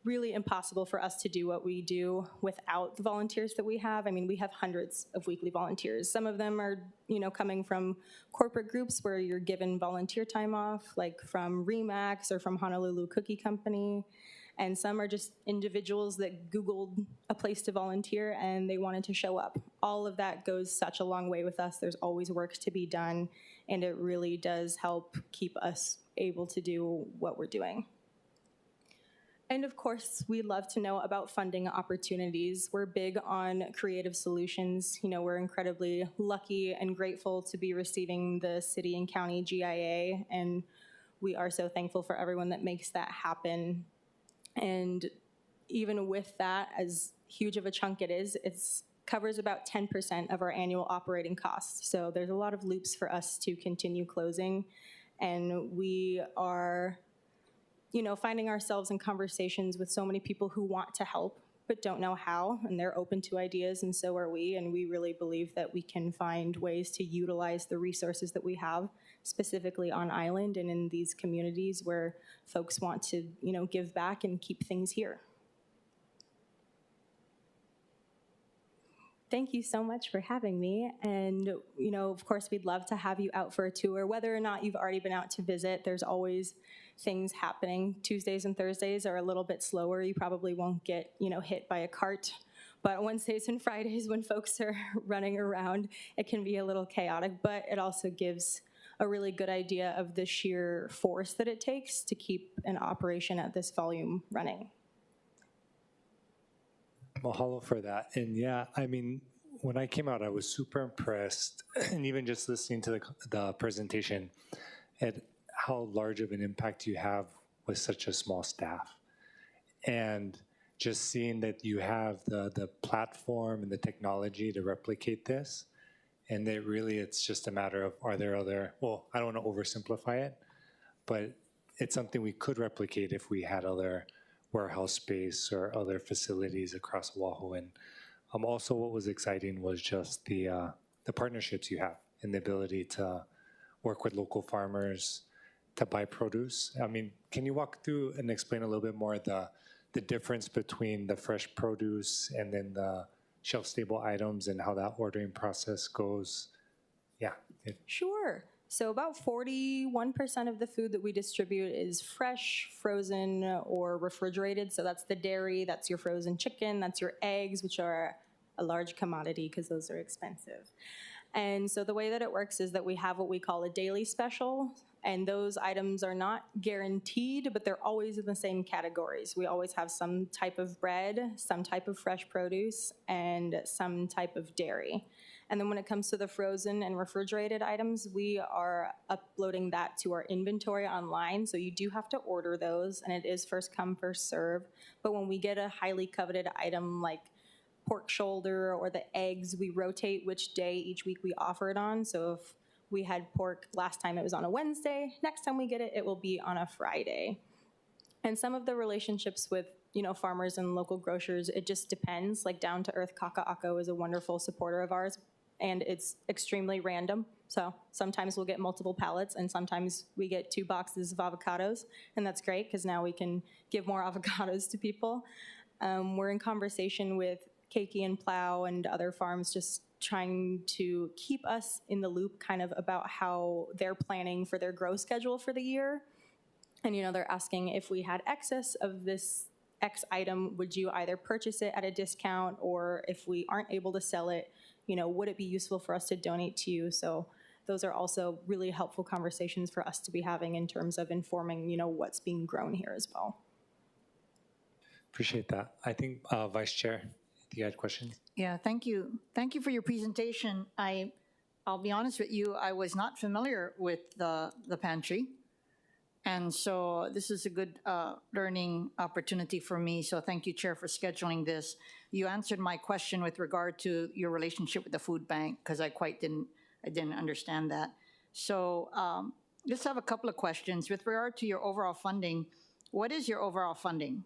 really impossible for us to do what we do without the volunteers that we have. I mean, we have hundreds of weekly volunteers. Some of them are, coming from corporate groups where you're given volunteer time off, like from Remax or from Honolulu Cookie Company. And some are just individuals that Googled a place to volunteer and they wanted to show up. All of that goes such a long way with us. There's always work to be done, and it really does help keep us able to do what we're doing. And of course, we love to know about funding opportunities. We're big on creative solutions. We're incredibly lucky and grateful to be receiving the city and county GIA, and we are so thankful for everyone that makes that happen. And even with that, as huge of a chunk it is, it covers about 10% of our annual operating costs. So there's a lot of loops for us to continue closing. And we are, finding ourselves in conversations with so many people who want to help but don't know how, and they're open to ideas, and so are we. And we really believe that we can find ways to utilize the resources that we have, specifically on island and in these communities where folks want to, give back and keep things here. Thank you so much for having me. And, you know, of course, we'd love to have you out for a tour. Whether or not you've already been out to visit, there's always things happening. Tuesdays and Thursdays are a little bit slower. You probably won't get, you know, hit by a cart. But Wednesdays and Fridays, when folks are running around, it can be a little chaotic, but it also gives a really good idea of the sheer force that it takes to keep an operation at this volume running. Mahalo for that. And yeah, I mean, when I came out, I was super impressed, and even just listening to the presentation, at how large of an impact you have with such a small staff. And just seeing that you have the platform and the technology to replicate this, and that really it's just a matter of, are there other, well, I don't want to oversimplify it, but it's something we could replicate if we had other warehouse space or other facilities across Oahu. And also what was exciting was just the partnerships you have and the ability to work with local farmers to buy produce. I mean, can you walk through and explain a little bit more the difference between the fresh produce and then the shelf-stable items and how that ordering process goes? Yeah. Sure. So about 41% of the food that we distribute is fresh, frozen, or refrigerated. So that's the dairy, that's your frozen chicken, that's your eggs, which are a large commodity because those are expensive. And so the way that it works is that we have what we call a daily special, and those items are not guaranteed, but they're always in the same categories. We always have some type of bread, some type of fresh produce, and some type of dairy. And then when it comes to the frozen and refrigerated items, we are uploading that to our inventory online. So you do have to order those, and it is first come, first serve. But when we get a highly coveted item like pork shoulder or the eggs, we rotate which day each week we offer it on. So if we had pork last time, it was on a Wednesday. Next time we get it, it will be on a Friday. And some of the relationships with, you know, farmers and local grocers, it just depends. Like Down to Earth Kaka'ako is a wonderful supporter of ours, and it's extremely random. So sometimes we'll get multiple pallets, and sometimes we get 2 boxes of avocados, and that's great because now we can give more avocados to people. We're in conversation with Keiki and Plow and other farms, just trying to keep us in the loop kind of about how they're planning for their grow schedule for the year. And, you know, they're asking if we had excess of this X item, would you either purchase it at a discount, or if we aren't able to sell it, you know, would it be useful for us to donate to you? So those are also really helpful conversations for us to be having in terms of informing, you know, what's being grown here as well. Appreciate that. I think Vice Chair, you had questions? Yeah, thank you. Thank you for your presentation. I'll be honest with you, I was not familiar with the pantry. And so this is a good learning opportunity for me. So thank you, Chair, for scheduling this. You answered my question with regard to your relationship with the food bank, because I didn't understand that. So just have a couple of questions. With regard to your overall funding, what is your overall funding?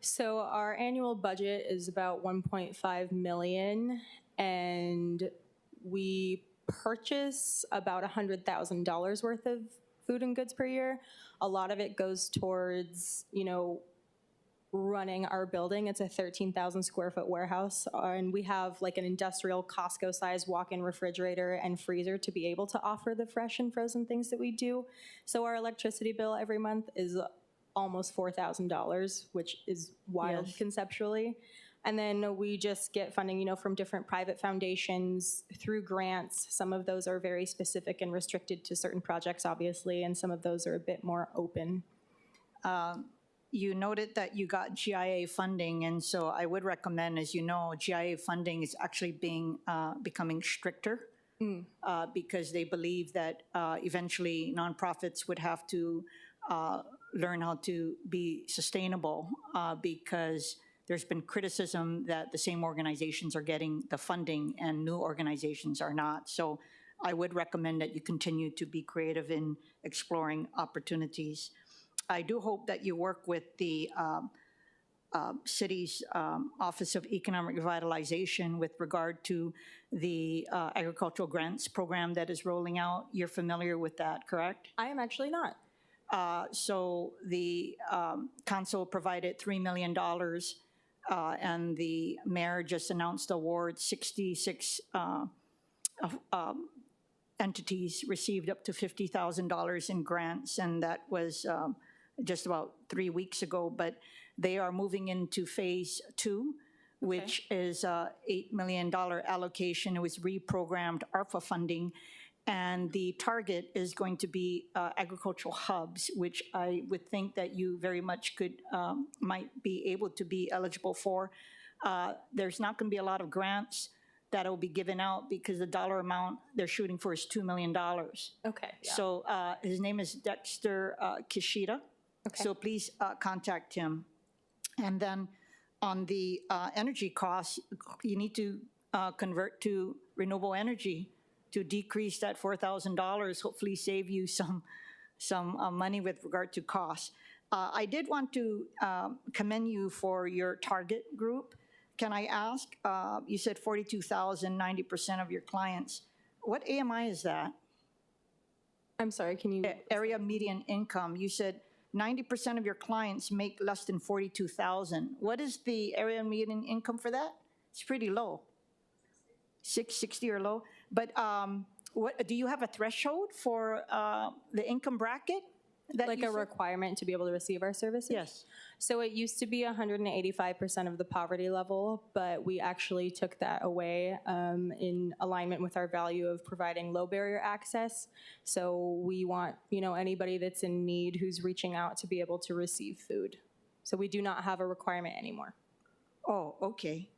So our annual budget is about $1.5 million, and we purchase about $100,000 worth of food and goods per year. A lot of it goes towards, you know, running our building. It's a 13,000 square foot warehouse, and we have like an industrial Costco size walk-in refrigerator and freezer to be able to offer the fresh and frozen things that we do. So our electricity bill every month is almost $4,000, which is wild. Yes. Conceptually. And then we just get funding, you know, from different private foundations through grants. Some of those are very specific and restricted to certain projects, obviously, and some of those are a bit more open. You noted that you got GIA funding, and so I would recommend, as you know, GIA funding is actually becoming stricter because they believe that eventually nonprofits would have to learn how to be sustainable because there's been criticism that the same organizations are getting the funding and new organizations are not. So I would recommend that you continue to be creative in exploring opportunities. I do hope that you work with the city's Office of Economic Revitalization with regard to the agricultural grants program that is rolling out. You're familiar with that, correct? I am actually not. So the council provided $3 million and the mayor just announced award 66 entities received up to $50,000 in grants, and that was just about 3 weeks ago. But they are moving into phase 2, which is a $8 million allocation. It was reprogrammed ARPA funding, and the target is going to be agricultural hubs, which I would think that you very much could, might be able to be eligible for. There's not going to be a lot of grants that will be given out because the dollar amount they're shooting for is $2 million. Okay. Yeah. So his name is Dexter Kishida. Okay. So please contact him. And then on the energy costs, you need to convert to renewable energy to decrease that $4,000, hopefully save you some money with regard to costs. I did want to commend you for your target group. Can I ask, you said 42,000, 90% of your clients. What AMI is that? I'm sorry, can you? Area median income. You said 90% of your clients make less than 42,000. What is the area median income for that? It's pretty low. 660 or low. But what do you have a threshold for the income bracket? Like a requirement to be able to receive our services? Yes. So it used to be 185% of the poverty level, but we actually took that away in alignment with our value of providing low barrier access. So we want, anybody that's in need who's reaching out to be able to receive food. So we do not have a requirement anymore. Oh, okay.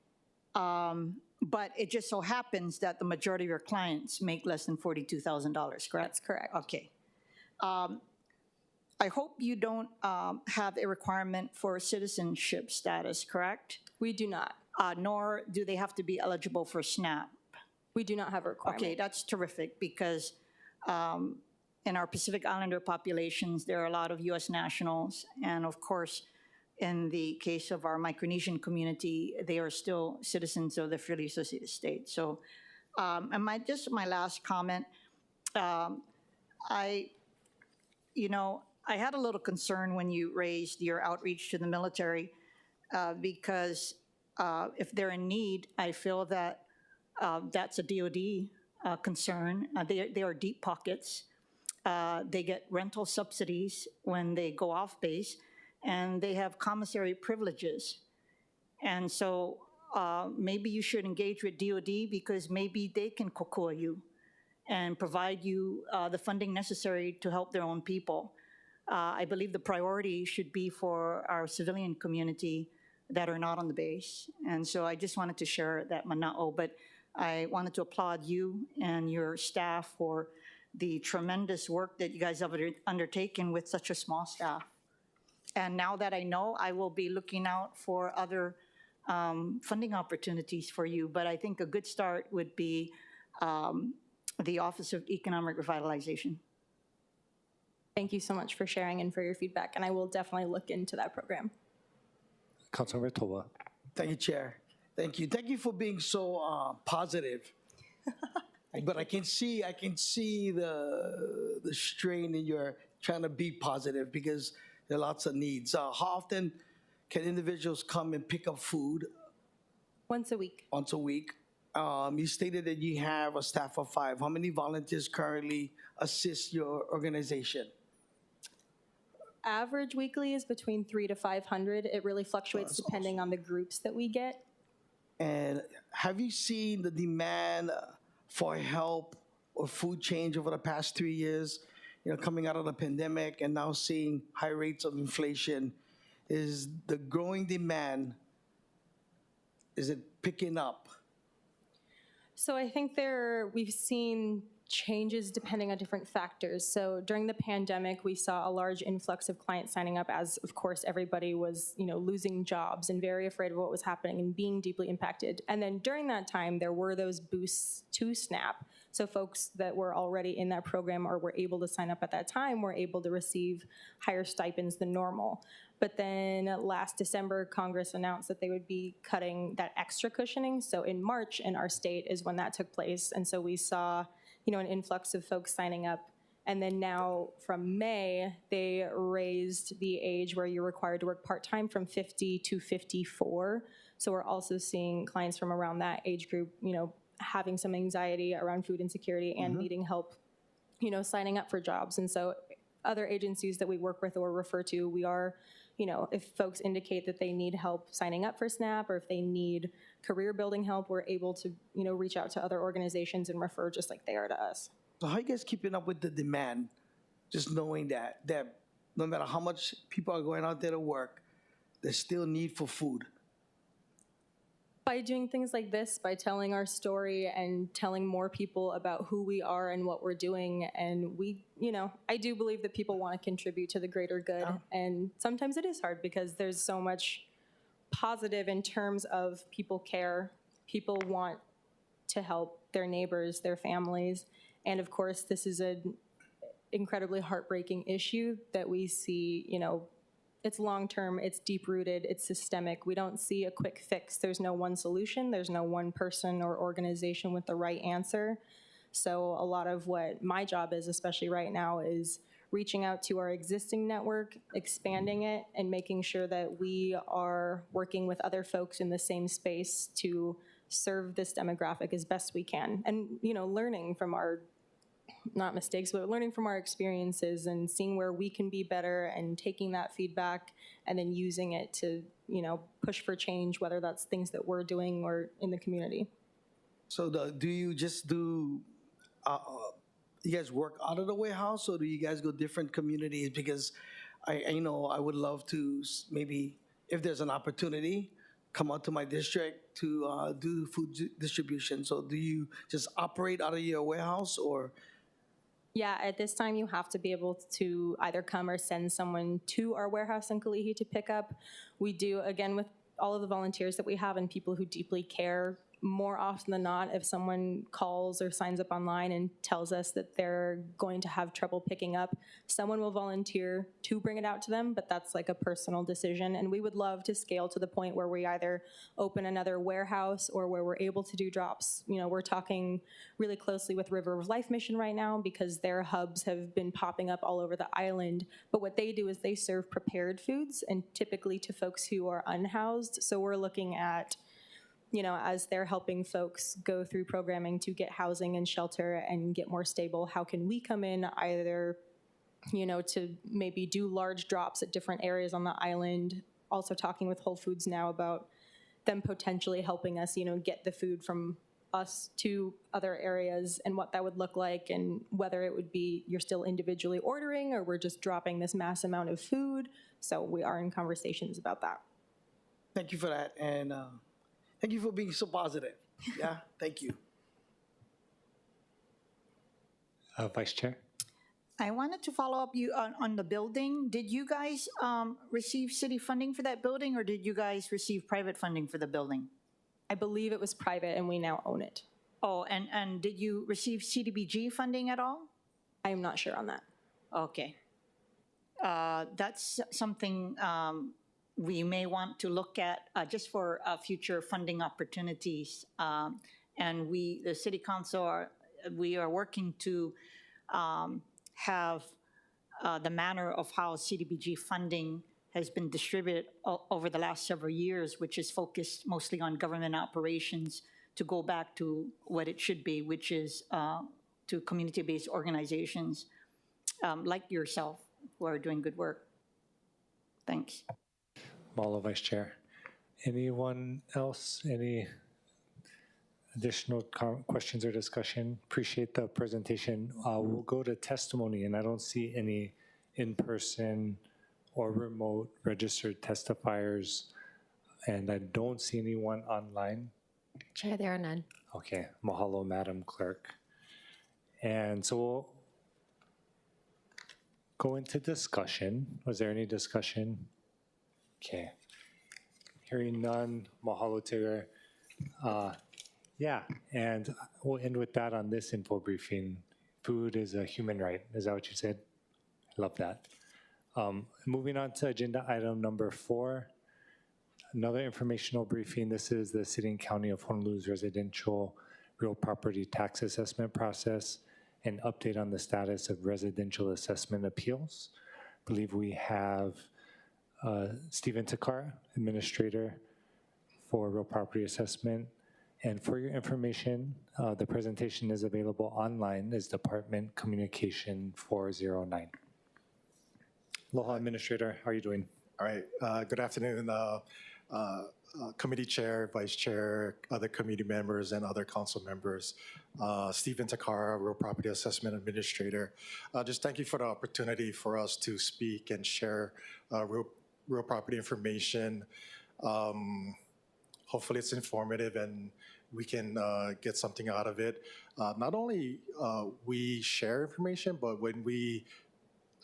But it just so happens that the majority of your clients make less than $42,000, correct? That's correct. Okay. I hope you don't have a requirement for citizenship status, correct? We do not. Nor do they have to be eligible for SNAP. We do not have a requirement. Okay, that's terrific because in our Pacific Islander populations, there are a lot of U.S. nationals. And of course, in the case of our Micronesian community, they are still citizens of the Freely Associated States. So, and my last comment, I had a little concern when you raised your outreach to the military because if they're in need, I feel that that's a DOD concern. They are deep pockets. They get rental subsidies when they go off base, and they have commissary privileges. And so maybe you should engage with DOD because maybe they can kokua you and provide you the funding necessary to help their own people. I believe the priority should be for our civilian community that are not on the base. And so I just wanted to share that mana'o, but I wanted to applaud you and your staff for the tremendous work that you guys have undertaken with such a small staff. And now that I know, I will be looking out for other funding opportunities for you. But I think a good start would be the Office of Economic Revitalization. Thank you so much for sharing and for your feedback, and I will definitely look into that program. Councilmember Tola. Thank you, Chair. Thank you. Thank you for being so positive. But I can see the strain in your trying to be positive because there are lots of needs. How often can individuals come and pick up food? Once a week. Once a week. You stated that you have a staff of 5. How many volunteers currently assist your organization? Average weekly is between 300 to 500. It really fluctuates depending on the groups that we get. And have you seen the demand for help or food change over the past 3 years? Coming out of the pandemic and now seeing high rates of inflation, is the growing demand, is it picking up? So I think we've seen changes depending on different factors. So during the pandemic, we saw a large influx of clients signing up as, of course, everybody was, losing jobs and very afraid of what was happening and being deeply impacted. And then during that time, there were those boosts to SNAP. So folks that were already in that program or were able to sign up at that time were able to receive higher stipends than normal. But then last December, Congress announced that they would be cutting that extra cushioning. So in March in our state is when that took place. And so we saw, an influx of folks signing up And then now from May, they raised the age where you're required to work part-time from 50 to 54. So we're also seeing clients from around that age group, having some anxiety around food insecurity and needing help, signing up for jobs. And so other agencies that we work with or refer to, we are, if folks indicate that they need help signing up for SNAP or if they need career building help, we're able to, reach out to other organizations and refer just like they are to us. So how are you guys keeping up with the demand, just knowing that no matter how much people are going out there to work, there's still need for food? By doing things like this, by telling our story and telling more people about who we are and what we're doing. And we, I do believe that people want to contribute to the greater good. And sometimes it is hard because there's so much positive in terms of people care, people want to help their neighbors, their families. And of course, this is an incredibly heartbreaking issue that we see, it's long-term, it's deep-rooted, it's systemic. We don't see a quick fix. There's no one solution. There's no one person or organization with the right answer. So a lot of what my job is, especially right now, is reaching out to our existing network, expanding it, and making sure that we are working with other folks in the same space to serve this demographic as best we can. And, learning from our not mistakes, but learning from our experiences and seeing where we can be better and taking that feedback and then using it to, push for change, whether that's things that we're doing or in the community. So do you just do, you guys work out of the warehouse or do you guys go different communities? Because I would love to maybe, if there's an opportunity, come out to my district to do food distribution. So do you just operate out of your warehouse or? Yeah, at this time you have to be able to either come or send someone to our warehouse in Kalihi to pick up. We do, again, with all of the volunteers that we have and people who deeply care, more often than not, if someone calls or signs up online and tells us that they're going to have trouble picking up, someone will volunteer to bring it out to them, but that's like a personal decision. And we would love to scale to the point where we either open another warehouse or where we're able to do drops. We're talking really closely with River of Life Mission right now because their hubs have been popping up all over the island. But what they do is they serve prepared foods and typically to folks who are unhoused. So we're looking at as they're helping folks go through programming to get housing and shelter and get more stable, how can we come in either, to maybe do large drops at different areas on the island, also talking with Whole Foods now about them potentially helping us, get the food from us to other areas and what that would look like and whether it would be you're still individually ordering or we're just dropping this mass amount of food. So we are in conversations about that. Thank you for that. And thank you for being so positive. Yeah, thank you. Vice Chair? I wanted to follow up you on the building. Did you guys receive city funding for that building or did you guys receive private funding for the building? I believe it was private and we now own it. Oh, and did you receive CDBG funding at all? I am not sure on that. Okay. That's something we may want to look at just for future funding opportunities. And the City Council, we are working to have the manner of how CDBG funding has been distributed over the last several years, which is focused mostly on government operations, to go back to what it should be, which is to community-based organizations like yourself who are doing good work. Thanks. Mahalo, Vice Chair. Anyone else? Any additional questions or discussion? Appreciate the presentation. We'll go to testimony, and I don't see any in-person or remote registered testifiers, and I don't see anyone online. Chair, there are none. Okay, mahalo, Madam Clerk. And so we'll go into discussion. Was there any discussion? Okay. Hearing none, mahalo, Tigger. Yeah, and we'll end with that on this info briefing. Food is a human right. Is that what you said? I love that. Moving on to agenda item number 4, another informational briefing. This is the City and County of Honolulu's residential real property tax assessment process. an update on the status of residential assessment appeals. I believe we have Stephen Takar, Administrator for Real Property Assessment. And for your information, the presentation is available online as Department Communication 409. Aloha, Administrator. How are you doing? All right. Good afternoon, Committee Chair, Vice Chair, other committee members, and other council members. Stephen Takara, Real Property Assessment Administrator. Just thank you for the opportunity for us to speak and share real property information. Hopefully it's informative and we can get something out of it. Not only we share information, but when we,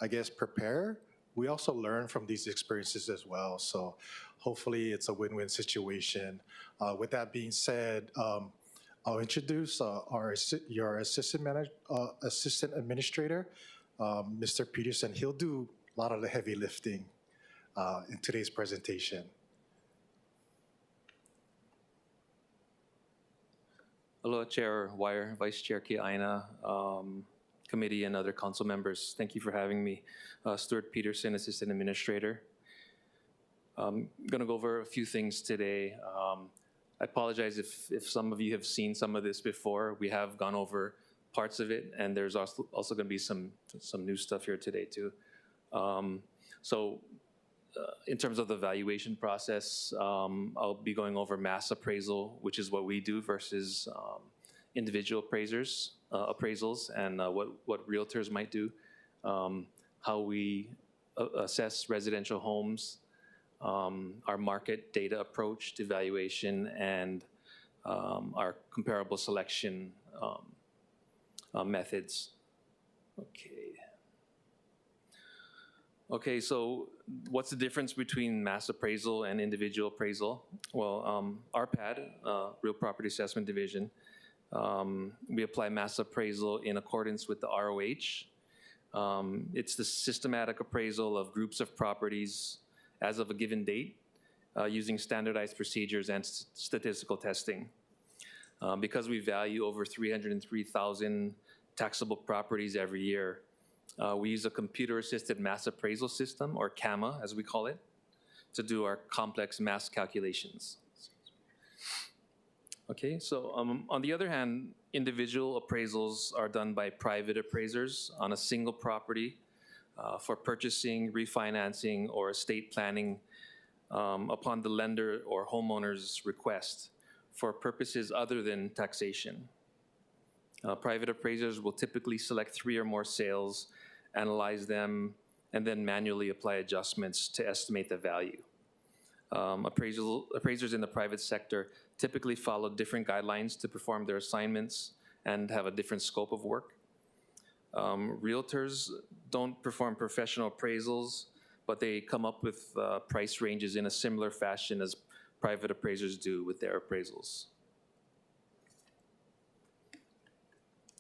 I guess, prepare, we also learn from these experiences as well. So hopefully it's a win-win situation. With that being said, I'll introduce your assistant administrator, Mr. Peterson. He'll do a lot of the heavy lifting in today's presentation. Aloha, Chair Wire, Vice Chair Kiaina, committee and other council members. Thank you for having me. Stuart Peterson, Assistant Administrator. I'm going to go over a few things today. I apologize if some of you have seen some of this before. We have gone over parts of it, and there's also going to be some new stuff here today too. In terms of the valuation process, I'll be going over mass appraisal, which is what we do, versus individual appraisals, and what realtors might do, how we assess residential homes, our market data approach to valuation, and our comparable selection methods. Okay, so what's the difference between mass appraisal and individual appraisal? Well, RPAD, Real Property Assessment Division, we apply mass appraisal in accordance with the ROH. It's the systematic appraisal of groups of properties as of a given date using standardized procedures and statistical testing. Because we value over 303,000 taxable properties every year, we use a computer-assisted mass appraisal system, or CAMA as we call it, to do our complex mass calculations. Okay, so on the other hand, individual appraisals are done by private appraisers on a single property for purchasing, refinancing, or estate planning upon the lender or homeowner's request for purposes other than taxation. Private appraisers will typically select 3 or more sales, analyze them, and then manually apply adjustments to estimate the value. Appraisers in the private sector typically follow different guidelines to perform their assignments and have a different scope of work. Realtors don't perform professional appraisals, but they come up with price ranges in a similar fashion as private appraisers do with their appraisals.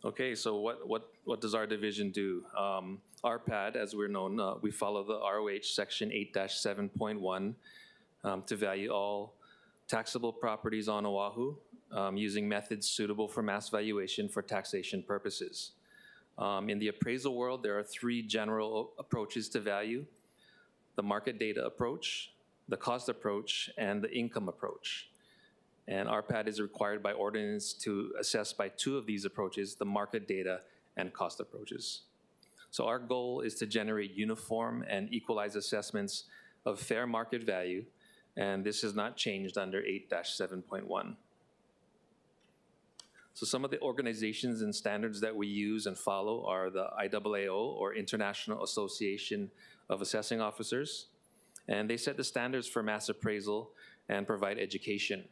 Okay, so what does our division do? RPAD, as we're known, we follow the ROH section 8-7.1 to value all taxable properties on Oahu using methods suitable for mass valuation for taxation purposes. In the appraisal world, there are 3 general approaches to value: the market data approach, the cost approach, and the income approach. And RPAD is required by ordinance to assess by 2 of these approaches, the market data and cost approaches. So our goal is to generate uniform and equalized assessments of fair market value, and this has not changed under 8-7.1. So some of the organizations and standards that we use and follow are the IAAO, or International Association of Assessing Officers, and they set the standards for mass appraisal and provide education.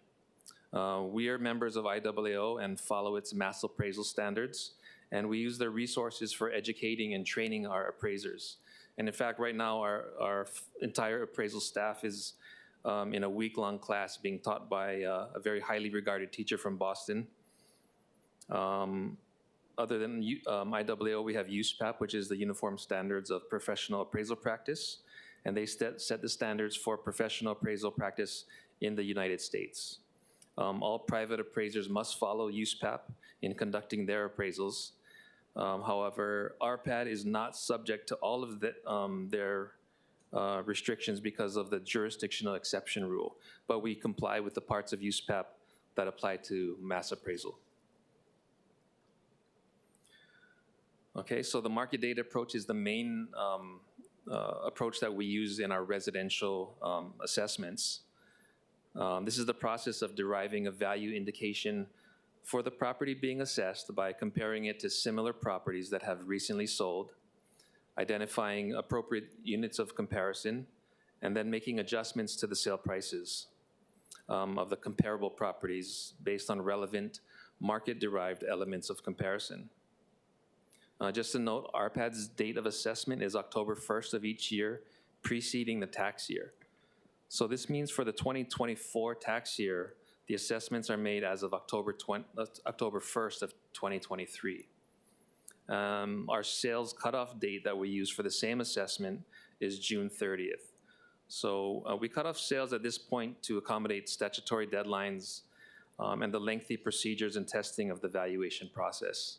We are members of IAAO and follow its mass appraisal standards, and we use their resources for educating and training our appraisers. And in fact, right now, our entire appraisal staff is in a week-long class being taught by a very highly regarded teacher from Boston. Other than IAAO, we have USPAP, which is the Uniform Standards of Professional Appraisal Practice, and they set the standards for professional appraisal practice in the United States. All private appraisers must follow USPAP in conducting their appraisals. However, RPAD is not subject to all of their restrictions because of the jurisdictional exception rule, but we comply with the parts of USPAP that apply to mass appraisal. Okay, so the market data approach is the main approach that we use in our residential assessments. This is the process of deriving a value indication for the property being assessed by comparing it to similar properties that have recently sold, identifying appropriate units of comparison, and then making adjustments to the sale prices of the comparable properties based on relevant market-derived elements of comparison. Just a note, RPAD's date of assessment is October 1st of each year, preceding the tax year. So this means for the 2024 tax year, the assessments are made as of October 1st of 2023. Our sales cutoff date that we use for the same assessment is June 30th. So we cut off sales at this point to accommodate statutory deadlines and the lengthy procedures and testing of the valuation process.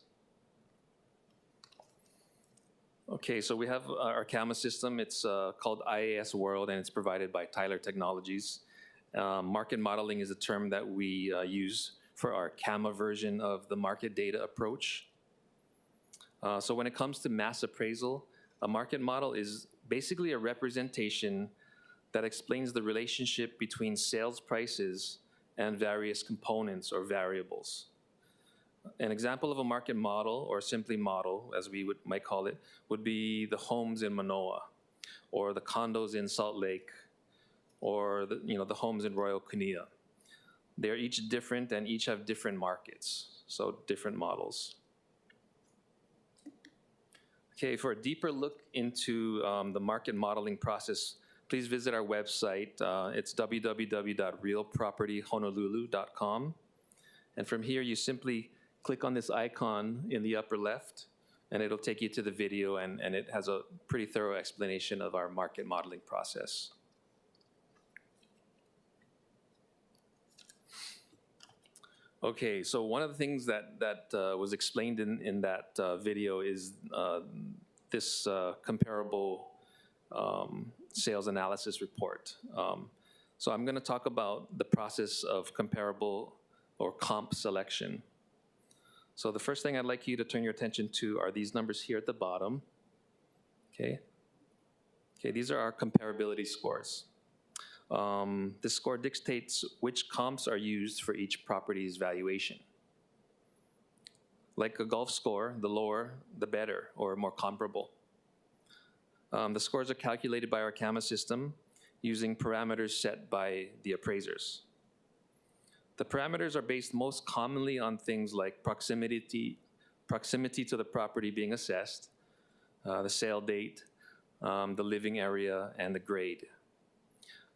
Okay, so we have our CAMA system. It's called IAS World, and it's provided by Tyler Technologies. Market modeling is a term that we use for our CAMA version of the market data approach. So when it comes to mass appraisal, a market model is basically a representation that explains the relationship between sales prices and various components or variables. An example of a market model, or simply model, as we might call it, would be the homes in Manoa, or the condos in Salt Lake, or the homes in Royal Kunia. They're each different and each have different markets, so different models. Okay, for a deeper look into the market modeling process, please visit our website. It's www.realpropertyhonolulu.com. And from here, you simply click on this icon in the upper left, and it'll take you to the video, and it has a pretty thorough explanation of our market modeling process. Okay, so one of the things that was explained in that video is this comparable sales analysis report. So I'm going to talk about the process of comparable or comp selection. So the first thing I'd like you to turn your attention to are these numbers here at the bottom. Okay, these are our comparability scores. This score dictates which comps are used for each property's valuation. Like a golf score, the lower, the better, or more comparable. The scores are calculated by our CAMA system using parameters set by the appraisers. The parameters are based most commonly on things like proximity to the property being assessed, the sale date, the living area, and the grade.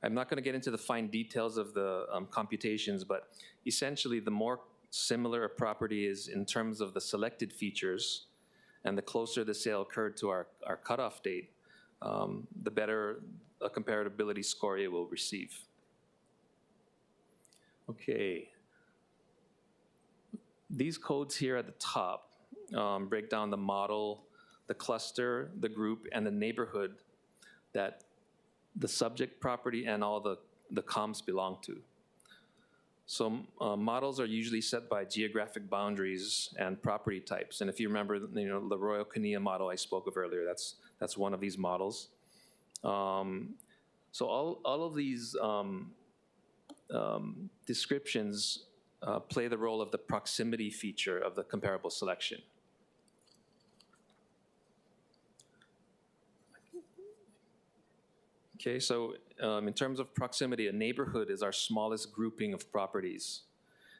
I'm not going to get into the fine details of the computations, but essentially the more similar a property is in terms of the selected features, and the closer the sale occurred to our cutoff date, the better a comparability score it will receive. Okay. These codes here at the top break down the model, the cluster, the group, and the neighborhood that the subject property and all the comps belong to. So models are usually set by geographic boundaries and property types. And if you remember, the Royal Kunia model I spoke of earlier, that's one of these models. So all of these descriptions play the role of the proximity feature of the comparable selection. Okay, so in terms of proximity, a neighborhood is our smallest grouping of properties.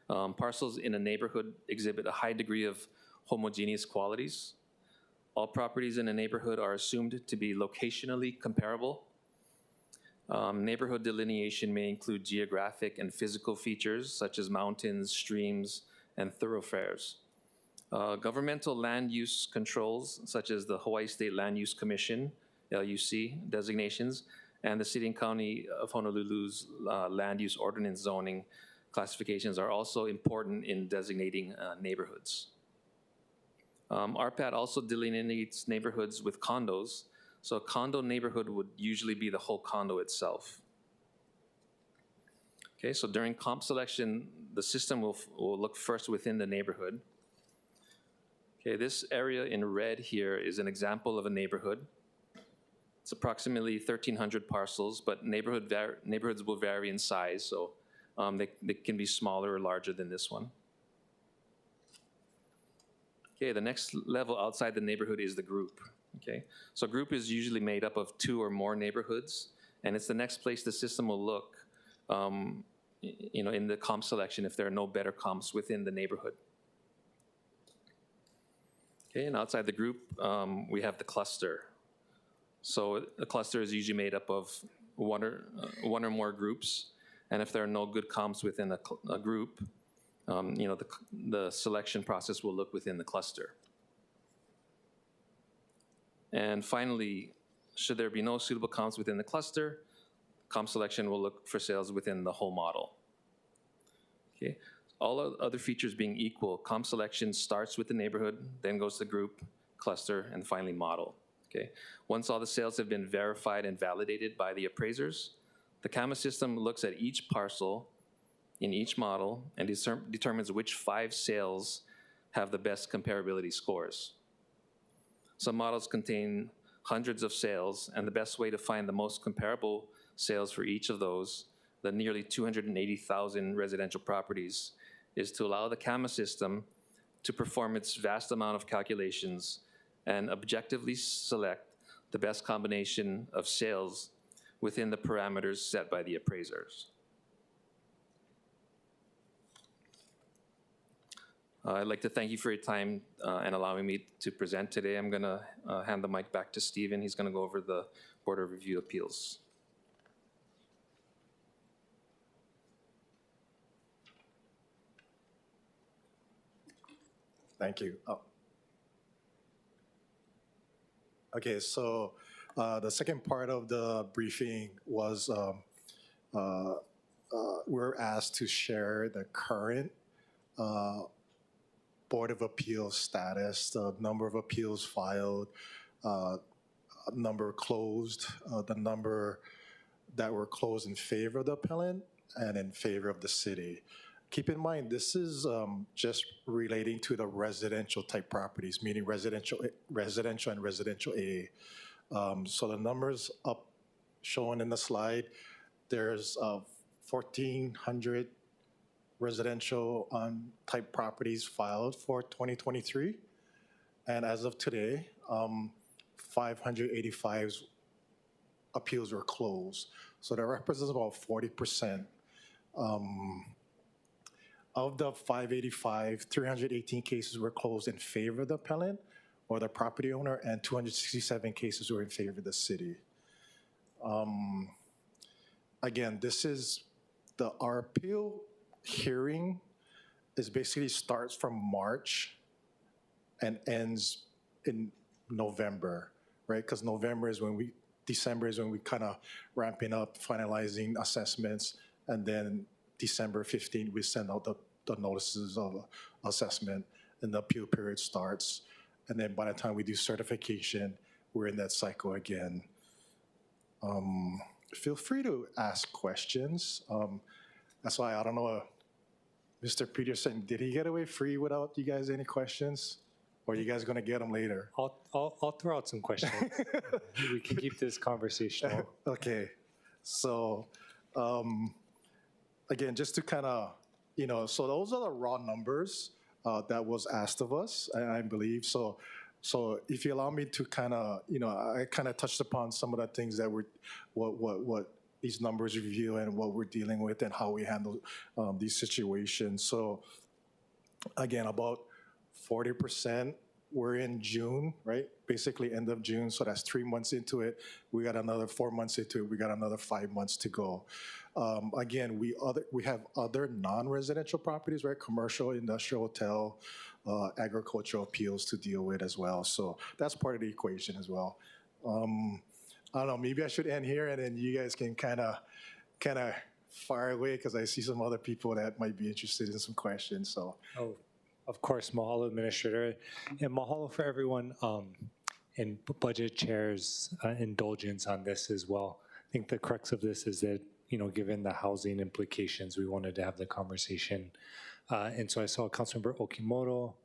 Parcels in a neighborhood exhibit a high degree of homogeneous qualities. All properties in a neighborhood are assumed to be locationally comparable. Neighborhood delineation may include geographic and physical features such as mountains, streams, and thoroughfares. Governmental land use controls such as the Hawaii State Land Use Commission, LUC designations, and the City and County of Honolulu's land use ordinance zoning classifications are also important in designating neighborhoods. RPAT also delineates neighborhoods with condos. So a condo neighborhood would usually be the whole condo itself. Okay, so during comp selection, the system will look first within the neighborhood. Okay, this area in red here is an example of a neighborhood. It's approximately 1,300 parcels, but neighborhoods will vary in size, so they can be smaller or larger than this one. Okay, the next level outside the neighborhood is the group. Okay, so group is usually made up of 2 or more neighborhoods, and it's the next place the system will look, in the comp selection if there are no better comps within the neighborhood. Okay, and outside the group, we have the cluster. So a cluster is usually made up of one or more groups, and if there are no good comps within a group, the selection process will look within the cluster. And finally, should there be no suitable comps within the cluster, comp selection will look for sales within the whole model. Okay, all other features being equal, comp selection starts with the neighborhood, then goes to group, cluster, and finally model. Okay, once all the sales have been verified and validated by the appraisers, the CAMA system looks at each parcel in each model and determines which 5 sales have the best comparability scores. Some models contain hundreds of sales, and the best way to find the most comparable sales for each of those, the nearly 280,000 residential properties, is to allow the CAMA system to perform its vast amount of calculations and objectively select the best combination of sales within the parameters set by the appraisers. I'd like to thank you for your time and allowing me to present today. I'm going to hand the mic back to Stephen. He's going to go over the Board of Review Appeals. Thank you. Okay, so the second part of the briefing was we're asked to share the current Board of Appeals status, the number of appeals filed, number closed, the number that were closed in favor of the appellant and in favor of the city. Keep in mind, this is just relating to the residential type properties, meaning residential and residential A. So the numbers up shown in the slide, there's 1,400 residential type properties filed for 2023. And as of today, 585 appeals were closed. So that represents about 40%. Of the 585, 318 cases were closed in favor of the appellant or the property owner, and 267 cases were in favor of the city. Again, this is our appeal hearing is basically starts from March and ends in November, right? Because December is when we kind of ramping up, finalizing assessments, and then December 15th, we send out the notices of assessment, and the appeal period starts. And then by the time we do certification, we're in that cycle again. Feel free to ask questions. That's why I don't know, Mr. Peterson, did he get away free without you guys any questions? Or are you guys going to get them later? I'll throw out some questions. We can keep this conversational. Okay. So, again, just to kind of, so those are the raw numbers that was asked of us, I believe. So if you allow me to kind of, I kind of touched upon some of the things that what these numbers review and what we're dealing with and how we handle these situations. So again, about 40% we're in June, right? Basically end of June, so that's 3 months into it. We got another 4 months into it. We got another 5 months to go. Again, we have other non-residential properties, right? Commercial, industrial, hotel, agricultural appeals to deal with as well. So that's part of the equation as well. I don't know, maybe I should end here and then you guys can kind of fire away because I see some other people that might be interested in some questions. So. Oh, Of course, mahalo, Administrator, and mahalo for everyone in Budget Chair's indulgence on this as well. I think the crux of this is that, given the housing implications, we wanted to have the conversation. And so I saw Councilmember Okimoto.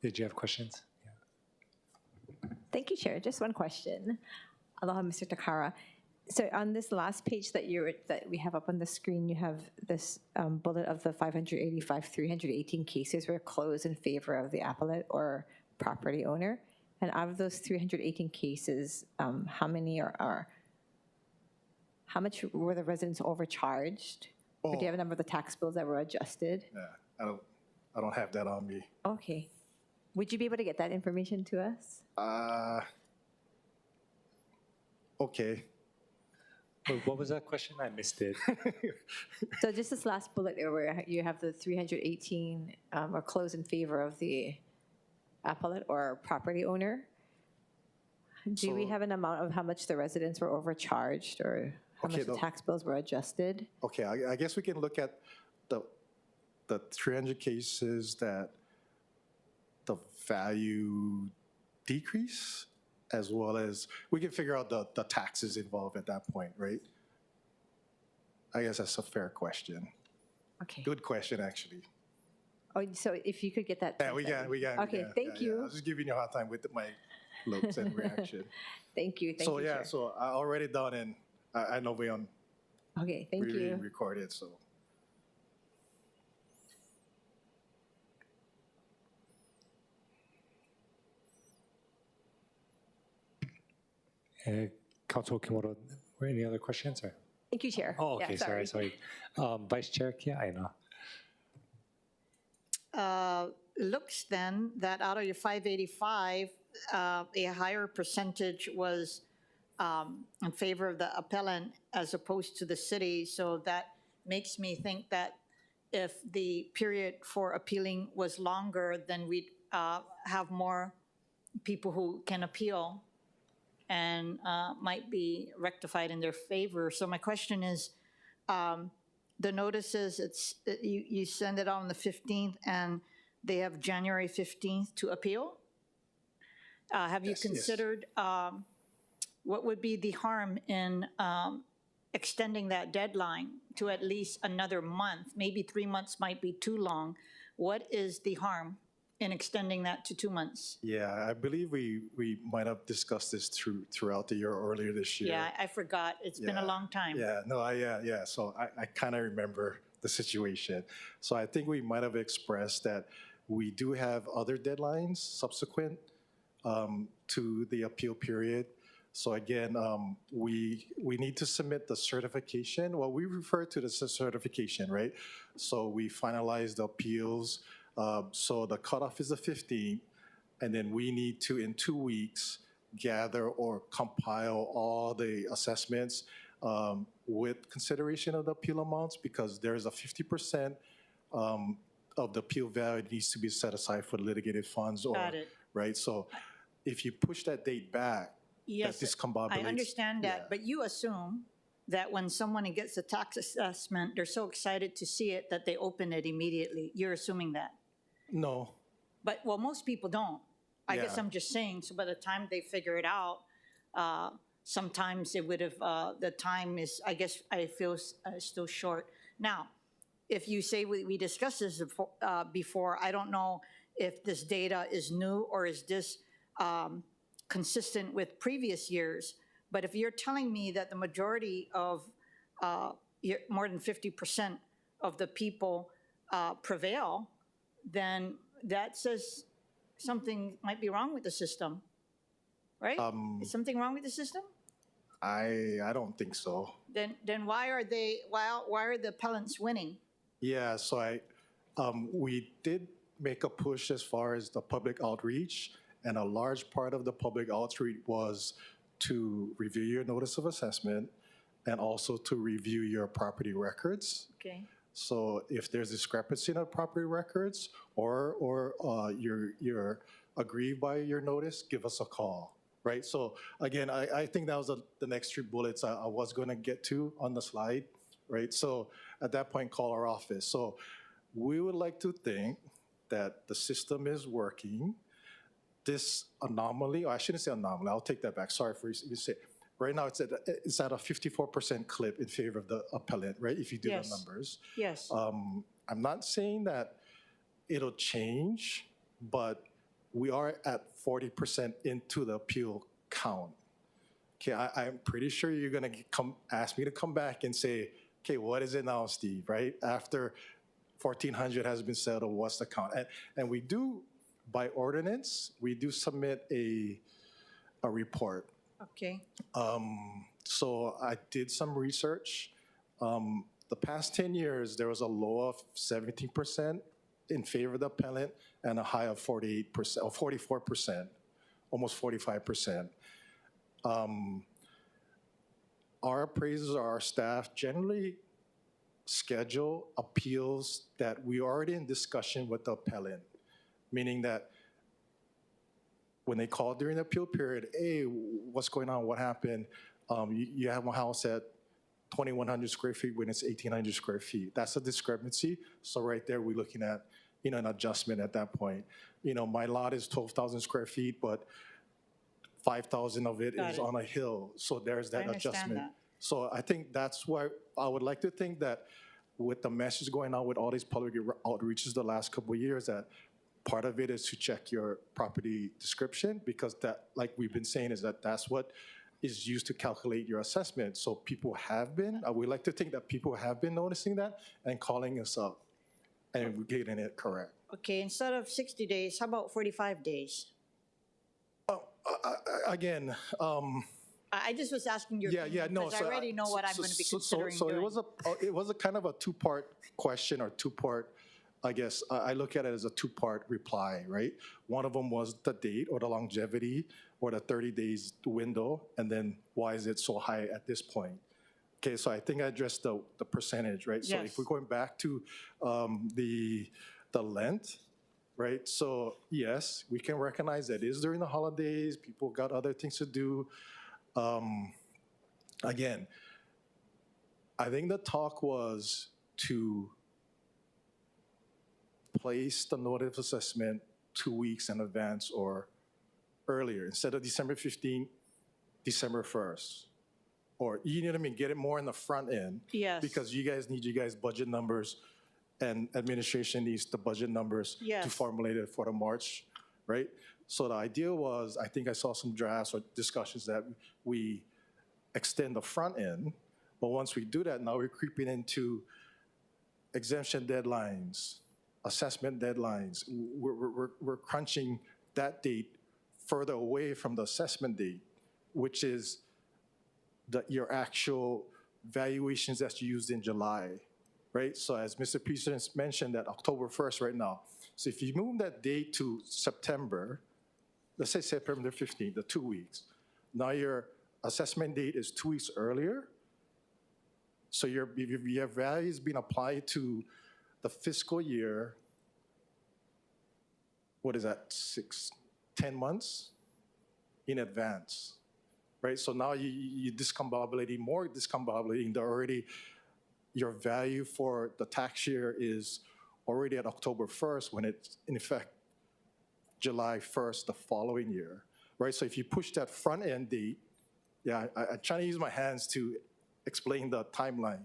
Did you have questions? Thank you, Chair. Just one question. Aloha, Mr. Takara. So on this last page that we have up on the screen, you have this bullet of the 318 cases were closed in favor of the appellate or property owner. And out of those 318 cases, how much were the residents overcharged? Or do you have a number of the tax bills that were adjusted? Yeah, I don't have that on me. Okay. Would you be able to get that information to us? Okay. What was that question? I missed it. So just this last bullet there where you have the 318 are closed in favor of the appellate or property owner. Do we have an amount of how much the residents were overcharged or how much the tax bills were adjusted? Okay, I guess we can look at the 300 cases that the value decrease, as well as we can figure out the taxes involved at that point, right? I guess that's a fair question. Okay. Good question, actually. Oh, so if you could get that. Yeah, we got. Okay, thank you. I was just giving you a hard time with my looks and reaction. Thank you. So yeah, so I already done, and I know we on. Okay, thank really you. Recorded, so. Council Okimoto, were any other questions? Or? Thank you, Chair. Oh, okay, Yeah, sorry. Vice Chair Kia Aina. Looks then that out of your 585, a higher percentage was in favor of the appellant as opposed to the city. So that makes me think that if the period for appealing was longer, then we'd have more people who can appeal and might be rectified in their favor. So my question is, the notices, you send it out on the 15th and they have January 15th to appeal? Have you considered what would be the harm in extending that deadline to at least another month? Maybe 3 months might be too long. What is the harm in extending that to 2 months? Yeah, I believe we might have discussed this throughout the year earlier this year. Yeah, I forgot. It's been a long time. Yeah, no, yeah. So I kind of remember the situation. So I think we might have expressed that we do have other deadlines subsequent to the appeal period. So again, we need to submit the certification. Well, we refer to this as certification, right? So we finalize the appeals. So the cutoff is the 15th, and then we need to, in 2 weeks, gather or compile all the assessments with consideration of the appeal amounts, because there's a 50% of the appeal value needs to be set aside for litigated funds. Got it. Right? So if you push that date back, yes, that discombobulates. I understand that, but you assume that when someone gets a tax assessment, they're so excited to see it that they open it immediately. You're assuming that? No. But, well, most people don't. I guess Yeah. I'm just saying, so by the time they figure it out, sometimes it would have, the time is, I guess, I feel still short. Now, if you say we discussed this before, I don't know if this data is new or is this consistent with previous years, but if you're telling me that the majority of, more than 50% of the people prevail, then that says something might be wrong with the system, right? Is something wrong with the system? I don't think so. Then why are the appellants winning? Yeah, so we did make a push as far as the public outreach, and a large part of the public outreach was to review your notice of assessment and also to review your property records. Okay. So if there's discrepancy in the property records or you're aggrieved by your notice, give us a call, right? So again, I think that was the next 3 bullets I was going to get to on the slide, right? So at that point, call our office. So we would like to think that the system is working. This anomaly, or I shouldn't say anomaly, I'll take that back. Sorry for you say. Right now, it's at a 54% clip in favor of the appellant, right? If you do Yes. the numbers. Yes. I'm not saying that it'll change, but we are at 40% into the appeal count. Okay, I'm pretty sure you're gonna ask me to come back and say, okay, what is it now, Steve, right? After 1,400 has been settled, what's the count? And we do, by ordinance, we do submit a report. Okay. So I did some research. The past 10 years, there was a low of 17% in favor of the appellant and a high of 48% or 44%, almost 45%. Our appraisers or our staff generally schedule appeals that we are already in discussion with the appellant, meaning that when they call during the appeal period, hey, what's going on, what happened? You have a house at 2,100 square feet when it's 1,800 square feet. That's a discrepancy. So right there, we're looking at, an adjustment at that point. My lot is 12,000 square feet, but 5,000 of it is on a hill. So there's that adjustment. That. So I think that's why I would like to think that with the message going on with all these public outreaches the last couple of years, that part of it is to check your property description, because that, like we've been saying, is that's what is used to calculate your assessment. So people have been, we like to think that people have been noticing that and calling us up and we're getting it correct. Okay, instead of 60 days, how about 45 days? Again, I just was asking your opinion, no. because I already know what I'm going to be considering So doing. it was a kind of a two-part question or two-part. I guess I look at it as a two-part reply, right? One of them was the date or the longevity or the 30 days window, and then why is it so high at this point? Okay, so I think I addressed the percentage, right? So if we're going back to the length, right? So yes, we can recognize that it is during the holidays, people got other things to do. Again, I think the talk was to place the notice of assessment 2 weeks in advance or earlier. Instead of December 15th, December 1st. Or, you know what I mean, get it more in the front end. Yes. Because you guys need budget numbers, and administration needs the budget numbers to formulate it for the March, right? So the idea was, I think I saw some drafts or discussions that we extend the front end, but once we do that, now we're creeping into exemption deadlines, assessment deadlines. We're crunching that date further away from the assessment date, which is your actual valuations that's used in July, right? So as Mr. President mentioned, that October 1st right now. So if you move that date to September, let's say September 15th, the 2 weeks, now your assessment date is 2 weeks earlier. So your value is being applied to the fiscal year, what is that, 10 months in advance, right? So now you more discombobulating already, your value for the tax year is already at October 1st when it's in effect July 1st the following year, right? So if you push that front end date, I'm trying to use my hands to explain the timeline.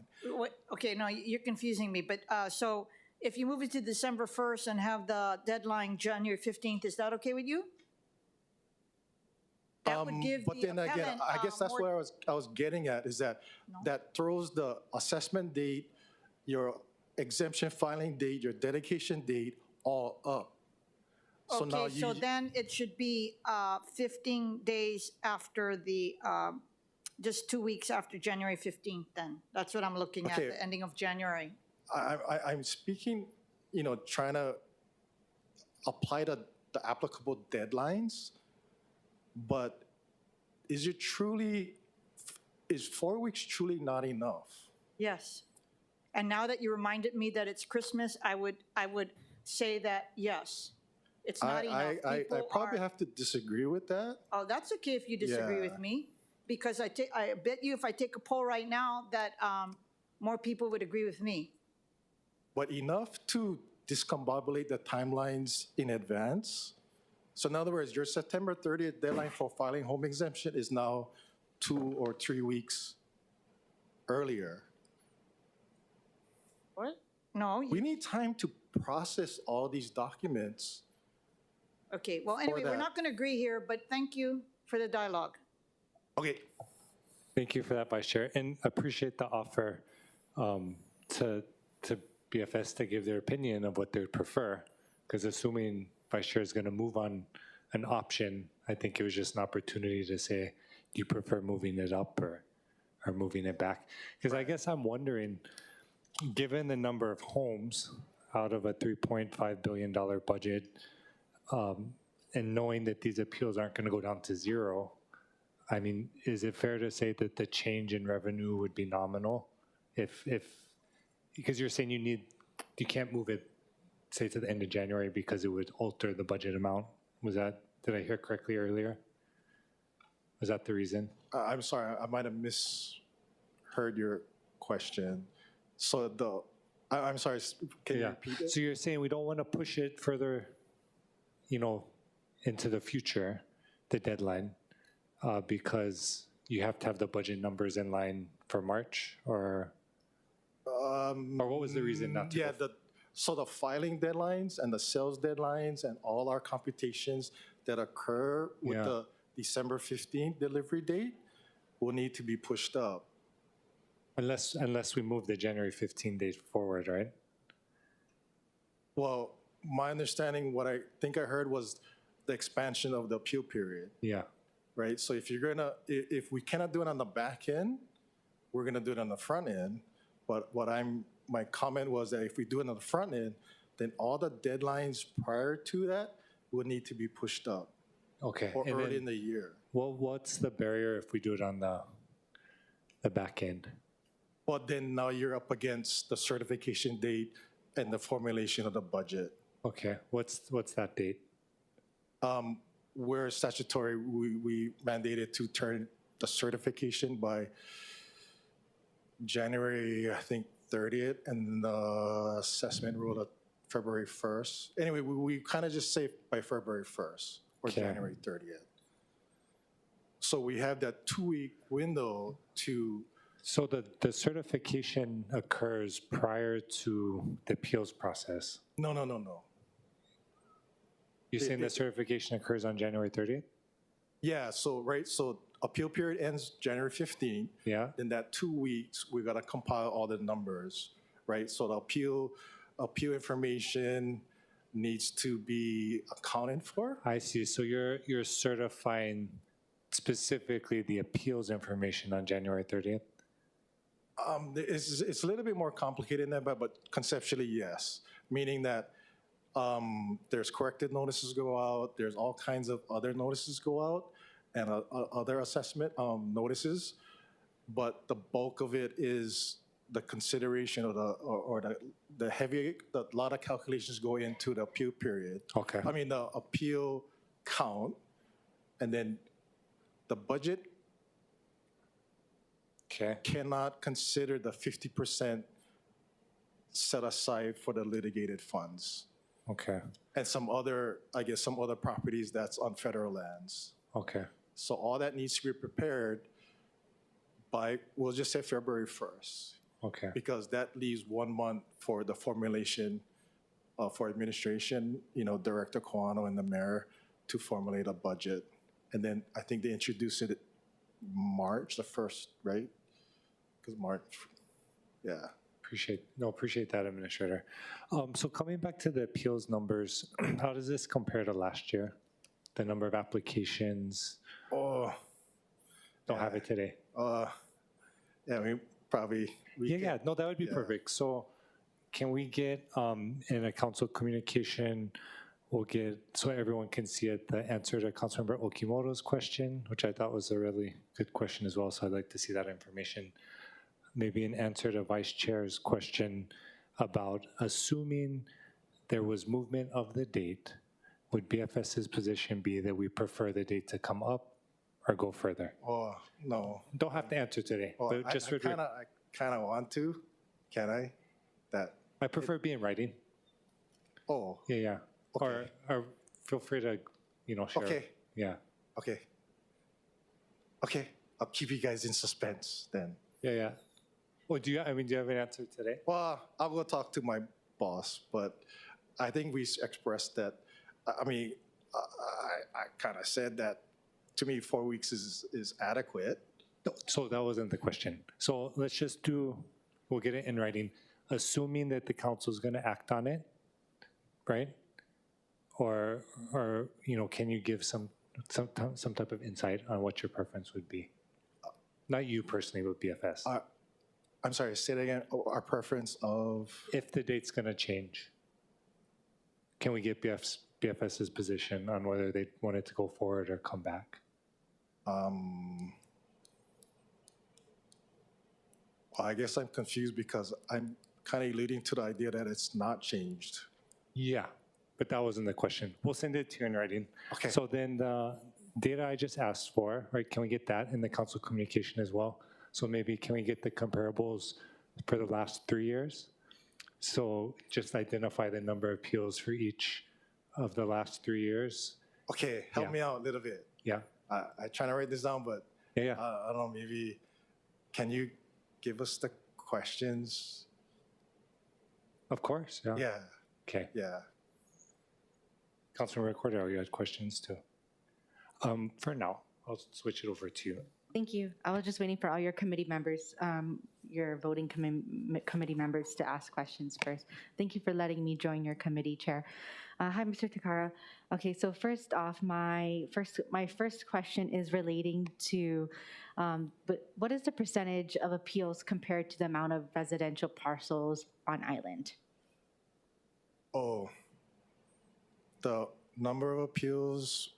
Okay, no, you're confusing me, but so if you move it to December 1st and have the deadline January 15th, is that okay with you? That would give but then again, I guess that's where I was getting at, is that that throws the assessment date, your exemption filing date, your dedication date all up. So now okay, so then it should be 15 days after the, just 2 weeks after January 15th then. That's what I'm looking at, the ending of January. I'm speaking, trying to apply the applicable deadlines, but is 4 weeks truly not enough? Yes. And now that you reminded me that it's Christmas, I would say that yes, it's not enough. I probably have to disagree with that. Oh, that's okay if you disagree with me, because I bet you if I take a poll right now that more people would agree with me. But enough to discombobulate the timelines in advance. So in other words, your September 30th deadline for filing home exemption is now 2 or 3 weeks earlier. What? No, We need time to process all these documents. okay, well, anyway, we're that. not going to agree here, but thank you for the dialogue. Okay, Thank you for that, Vice Chair, and appreciate the offer to BFS to give their opinion of what they would prefer, because assuming Vice Chair is going to move on an option, I think it was just an opportunity to say, do you prefer moving it up or moving it back? Because I guess I'm wondering, given the number of homes out of a $3.5 billion budget, and knowing that these appeals aren't going to go down to zero, I mean, is it fair to say that the change in revenue would be nominal? Because you're saying you can't move it, say, to the end of January because it would alter the budget amount. Did I hear correctly earlier? Was that the reason? I'm sorry, I might have misheard your question. So I'm sorry, can you repeat it? So you're saying we don't want to push it further, into the future, the deadline, because you have to have the budget numbers in line for March, or what was the reason not to? Yeah, so the filing deadlines and the sales deadlines and all our computations that occur with the December 15th delivery date will need to be pushed up. Unless we move the January 15 date forward, right? Well, my understanding, what I think I heard was the expansion of the appeal period. Yeah. Right? So if we cannot do it on the back end, we're gonna do it on the front end. But my comment was that if we do it on the front end, then all the deadlines prior to that would need to be pushed up. Okay. Or early in the year. Well, what's the barrier if we do it on the back end? Well, then now you're up against the certification date and the formulation of the budget. Okay. What's that date? We're statutory, we mandated to turn the certification by January, I think, 30th, and the assessment rule at February 1st. Anyway, we kind of just say by February 1st or January 30th. So we have that 2-week window to. So the certification occurs prior to the appeals process? No. You're saying the certification occurs on January 30th? Yeah, so appeal period ends January 15th. Yeah. In that 2 weeks, we got to compile all the numbers, right? So the appeal information needs to be accounted for. I see. So you're certifying specifically the appeals information on January 30th? It's a little bit more complicated than that, but conceptually, yes. Meaning that there's corrected notices go out, there's all kinds of other notices go out, and other assessment notices, but the bulk of it is the consideration of a lot of calculations go into the appeal period. Okay. I mean, the appeal count, and then the budget cannot consider the 50% set aside for the litigated funds. Okay. And some other properties that's on federal lands. Okay. So all that needs to be prepared by, we'll just say February 1st. Okay. Because that leaves 1 month for the formulation for administration, Director Kawano and the mayor to formulate a budget. And then I think they introduced it March the 1st, right? Because March, yeah. Appreciate that, Administrator. So coming back to the appeals numbers, how does this compare to last year? The number of applications? Don't have it today. Yeah, we probably. No, that would be perfect. So can we get in a council communication, so everyone can see it, the answer to Councilmember Okimoto's question, which I thought was a really good question as well, so I'd like to see that information. Maybe an answer to Vice Chair's question about assuming there was movement of the date, would BFS's position be that we prefer the date to come up or go further? Oh, no. Don't have to answer today, but just I kind of want to. Can I? I prefer it being in writing. Oh, Yeah. Or feel free to, share. okay, Yeah. okay. Okay, I'll keep you guys in suspense then. Yeah. Well, do you have an answer today? Well, I'll go talk to my boss, but I think we expressed that. I mean, I kind of said that to me 4 weeks is adequate. No, so that wasn't the question. So let's just we'll get it in writing, assuming that the council is going to act on it, right? Or can you give some type of insight on what your preference would be? Not you personally, but BFS. I'm sorry, say it again. Our preference of? If the date's going to change, can we get BFS's position on whether they wanted to go forward or come back? I guess I'm confused because I'm kind of alluding to the idea that it's not changed. Yeah, but that wasn't the question. We'll send it to you in writing. Okay. So then the data I just asked for, right, can we get that in the council communication as well? So maybe can we get the comparables for the last 3 years? So just identify the number of appeals for each of the last 3 years. Okay, help me out a little bit. Yeah. I try to write this down, but Yeah. I don't know, maybe can you give us the questions? Of course. Yeah. Yeah, Okay. yeah. Councilman Cordero, you had questions too. For now, I'll switch it over to you. Thank you. I was just waiting for all your committee members, your voting committee members to ask questions first. Thank you for letting me join your committee, Chair. Hi, Mr. Takara. Okay, so first off, my first question is relating to, what is the percentage of appeals compared to the amount of residential parcels on island? Oh, the number of appeals,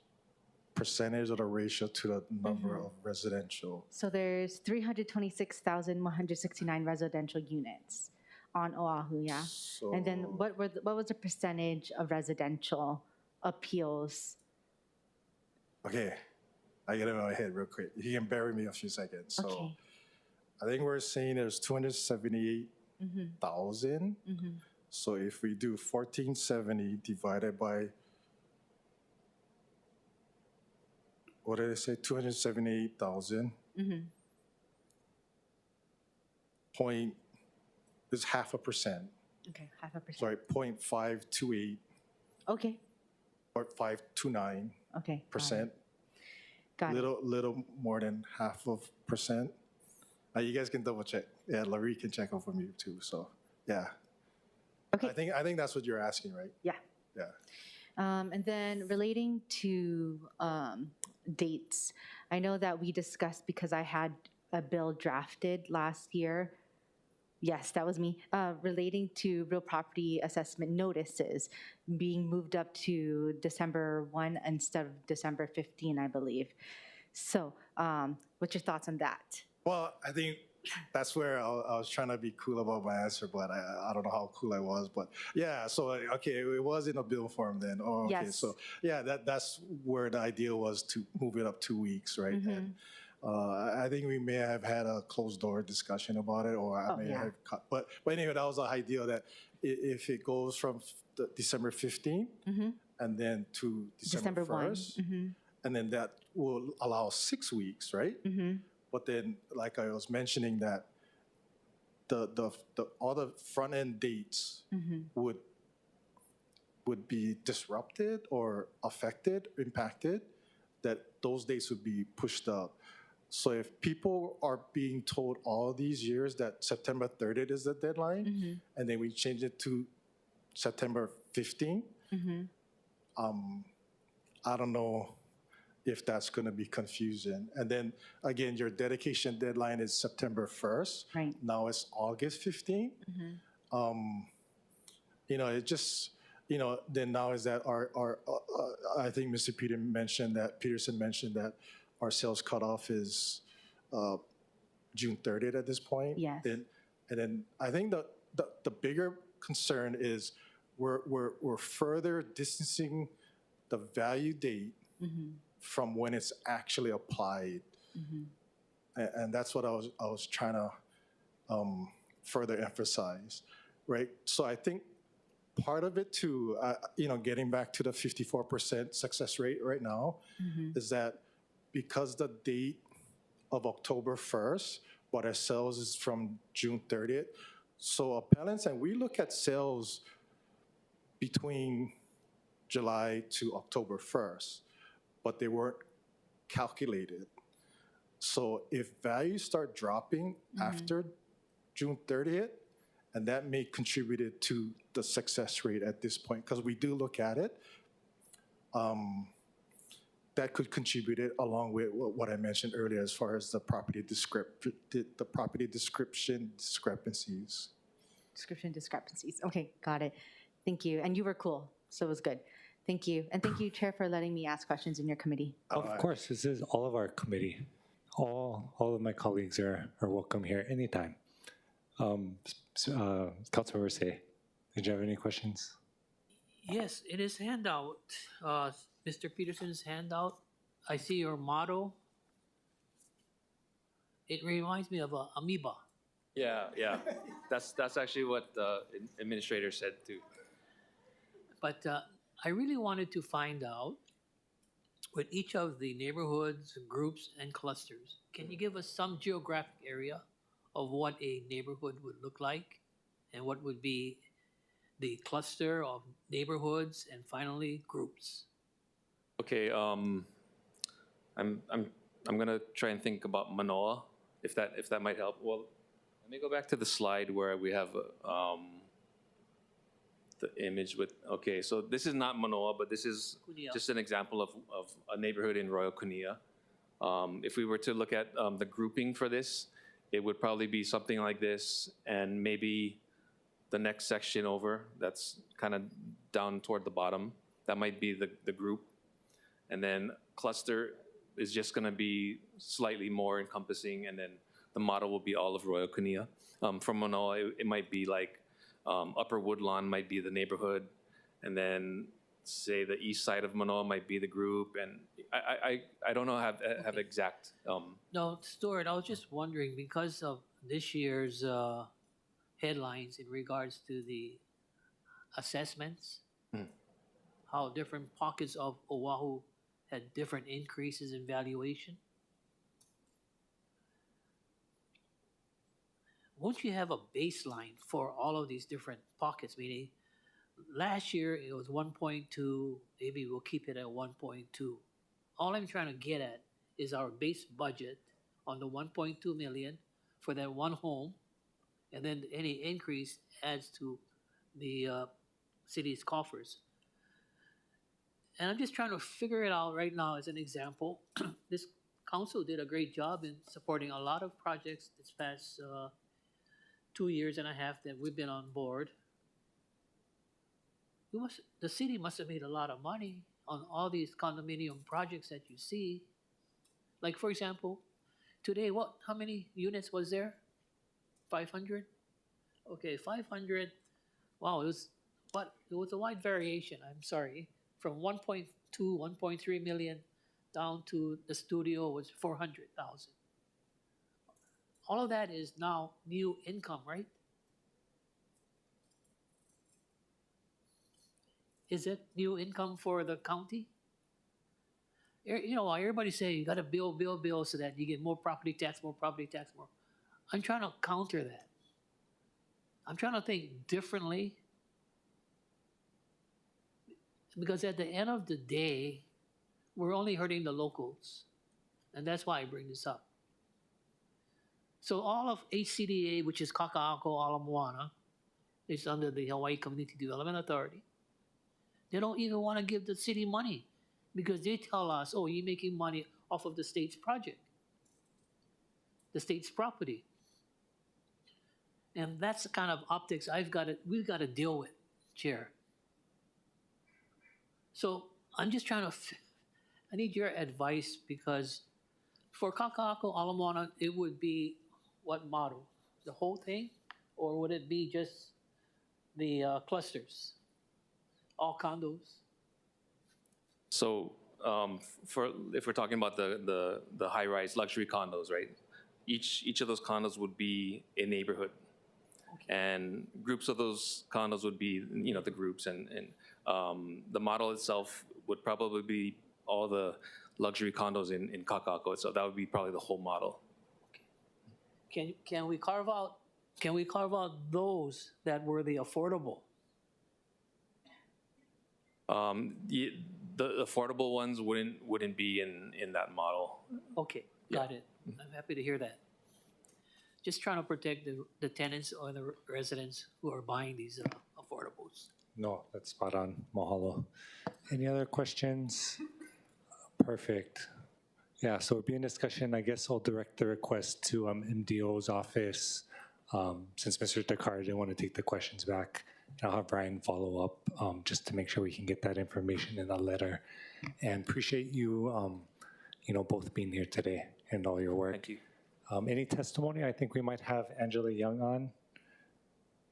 percentage of the ratio to the number of residential. So there's 326,169 residential units on Oahu, yeah? So, And then what was the percentage of residential appeals? okay, I get it in my head real quick. You can bear with me a few seconds. So Okay. I think we're saying there's 278,000. So if we do 1470 divided by, what did I say, 278,000? Point is 0.5%. Okay, 0.5%. Sorry, 0.528 Okay, or 529%. okay. Got it. Little more than 0.5%. You guys can double check. Yeah, Larry can check over me too. So yeah. Okay. I think that's what you're asking, right? Yeah. Yeah. And then relating to dates, I know that we discussed, because I had a bill drafted last year. Yes, that was me. Relating to real property assessment notices being moved up to December 1 instead of December 15, I believe. So what's your thoughts on that? Well, I think that's where I was trying to be cool about my answer, but I don't know how cool I was. But yeah, so okay, it was in a bill form then. Oh, okay. Yes. So yeah, that's where the idea was to move it up 2 weeks, right? And I think we may have had a closed door discussion about it, or I may have cut. But anyway, that was the idea that if it goes from December 15th and then to December 1st, and then that will allow 6 weeks, right? But then, like I was mentioning, that the all the front end dates would be disrupted or affected, impacted. That those dates would be pushed up. So if people are being told all these years that September 30th is the deadline, and then we change it to September 15th, I don't know if that's going to be confusing. And then again, your dedication deadline is September 1st. Right. Now it's August 15th. It just, then now is that our I think Mr. Peterson mentioned that our sales cutoff is June 30th at this point. Yes. And then I think the bigger concern is we're further distancing the value date from when it's actually applied. And that's what I was trying to further emphasize, right? So I think part of it too, getting back to the 54% success rate right now, is that because the date of October 1st, but our sales is from June 30th. So appellants, and we look at sales between July to October 1st, but they weren't calculated. So if values start dropping after June 30th, and that may contribute to the success rate at this point, because we do look at it, that could contribute it along with what I mentioned earlier as far as the property description discrepancies. Description discrepancies. Okay, got it. Thank you. And you were cool, so it was good. Thank you. And thank you, Chair, for letting me ask questions in your committee. Of course, this is all of our committee. All of my colleagues are welcome here anytime. Councilmember Say, did you have any questions? Yes, in his handout, Mr. Peterson's handout, I see your motto. It reminds me of a amoeba. Yeah. That's actually what the administrator said too. But I really wanted to find out with each of the neighborhoods, groups, and clusters, can you give us some geographic area of what a neighborhood would look like and what would be the cluster of neighborhoods and finally groups? Okay, I'm gonna try and think about Manoa, if that might help. Well, let me go back to the slide where we have the image with. Okay, so this is not Manoa, but this is Kunia. just an example of a neighborhood in Royal Kunia. If we were to look at the grouping for this, it would probably be something like this, and maybe the next section over, that's kind of down toward the bottom. That might be the group. And then cluster is just going to be slightly more encompassing, and then the model will be all of Royal Kunia. From Manoa, it might be like Upper Woodlawn might be the neighborhood, and then say the east side of Manoa might be the group, and I don't know have exact. No, Stuart, I was just wondering because of this year's headlines in regards to the assessments, how different pockets of Oahu had different increases in valuation. Won't you have a baseline for all of these different pockets? Meaning, last year it was 1.2, maybe we'll keep it at 1.2. All I'm trying to get at is our base budget on the 1.2 million for that one home, and then any increase adds to the city's coffers. And I'm just trying to figure it out right now as an example. This council did a great job in supporting a lot of projects this past 2 years and a half that we've been on board. The city must have made a lot of money on all these condominium projects that you see. Like, for example, today, how many units was there? 500? Okay, 500. Wow, it was a wide variation, I'm sorry. From 1.2, 1.3 million down to the studio was 400,000. All of that is now new income, right? Is it new income for the county? You know, everybody say you got to build so that you get more property tax, more. I'm trying to counter that. I'm trying to think differently, because at the end of the day, we're only hurting the locals. And that's why I bring this up. So all of HCDA, which is Kaka'ako Ala Moana, is under the Hawaii Community Development Authority. They don't even want to give the city money because they tell us, oh, you're making money off of the state's project, the state's property. And that's the kind of optics we've got to deal with, Chair. So I'm just trying to, I need your advice, because for Kaka'ako Ala Moana, it would be what model? The whole thing? Or would it be just the clusters? All condos? So if we're talking about the high-rise luxury condos, right? Each of those condos would be a neighborhood. And groups of those condos would be, the groups, and the model itself would probably be all the luxury condos in Kakako. So that would be probably the whole model. Can we carve out those that were the affordable? The affordable ones wouldn't be in that model. Okay, got it. I'm happy to hear that. Just trying to protect the tenants or the residents who are buying these affordables. No, that's spot on. Mahalo. Any other questions? Perfect. Yeah, so it'll be in discussion. I guess I'll direct the request to MDO's office since Mr. Takara didn't want to take the questions back. I'll have Brian follow up just to make sure we can get that information in a letter. And appreciate you, both being here today and all your work. Thank you. Any testimony? I think we might have Angela Young on.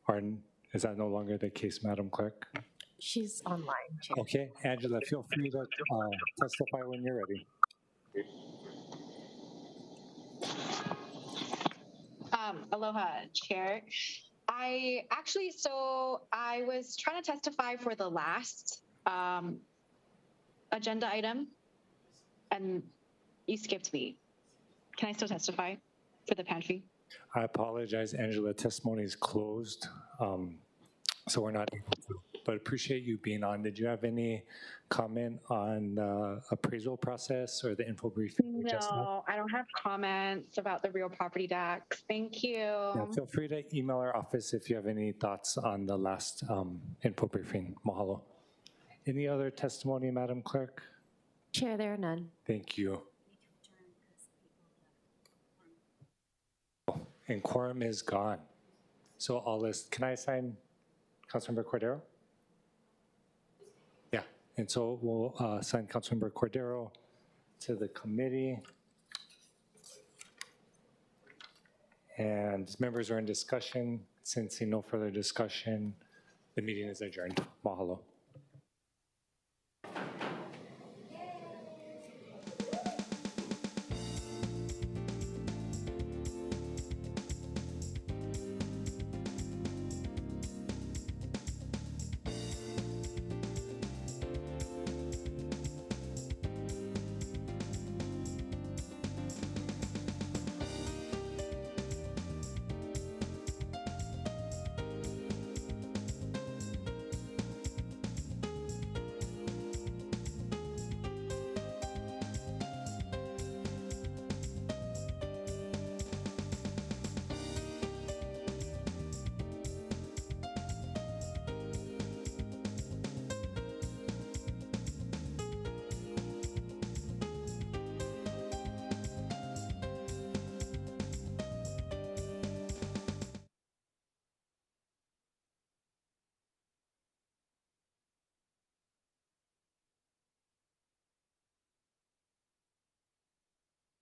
Or is that no longer the case, Madam Clerk? She's online, Chair. Okay, Angela, feel free to testify when you're ready. Aloha, Chair. I was trying to testify for the last agenda item, and you skipped me. Can I still testify for the pantry? I apologize, Angela. Testimony is closed, so we're not able to. But appreciate you being on. Did you have any comment on appraisal process or the info briefing? No, I don't have comments about the real property tax. Thank you. Yeah, feel free to email our office if you have any thoughts on the last info briefing. Mahalo. Any other testimony, Madam Clerk? Chair, there are none. Thank you. And quorum is gone. So I'll list. Can I assign Councilmember Cordero? Yeah, and so we'll assign Councilmember Cordero to the committee. And members are in discussion. Since no further discussion, the meeting is adjourned. Mahalo.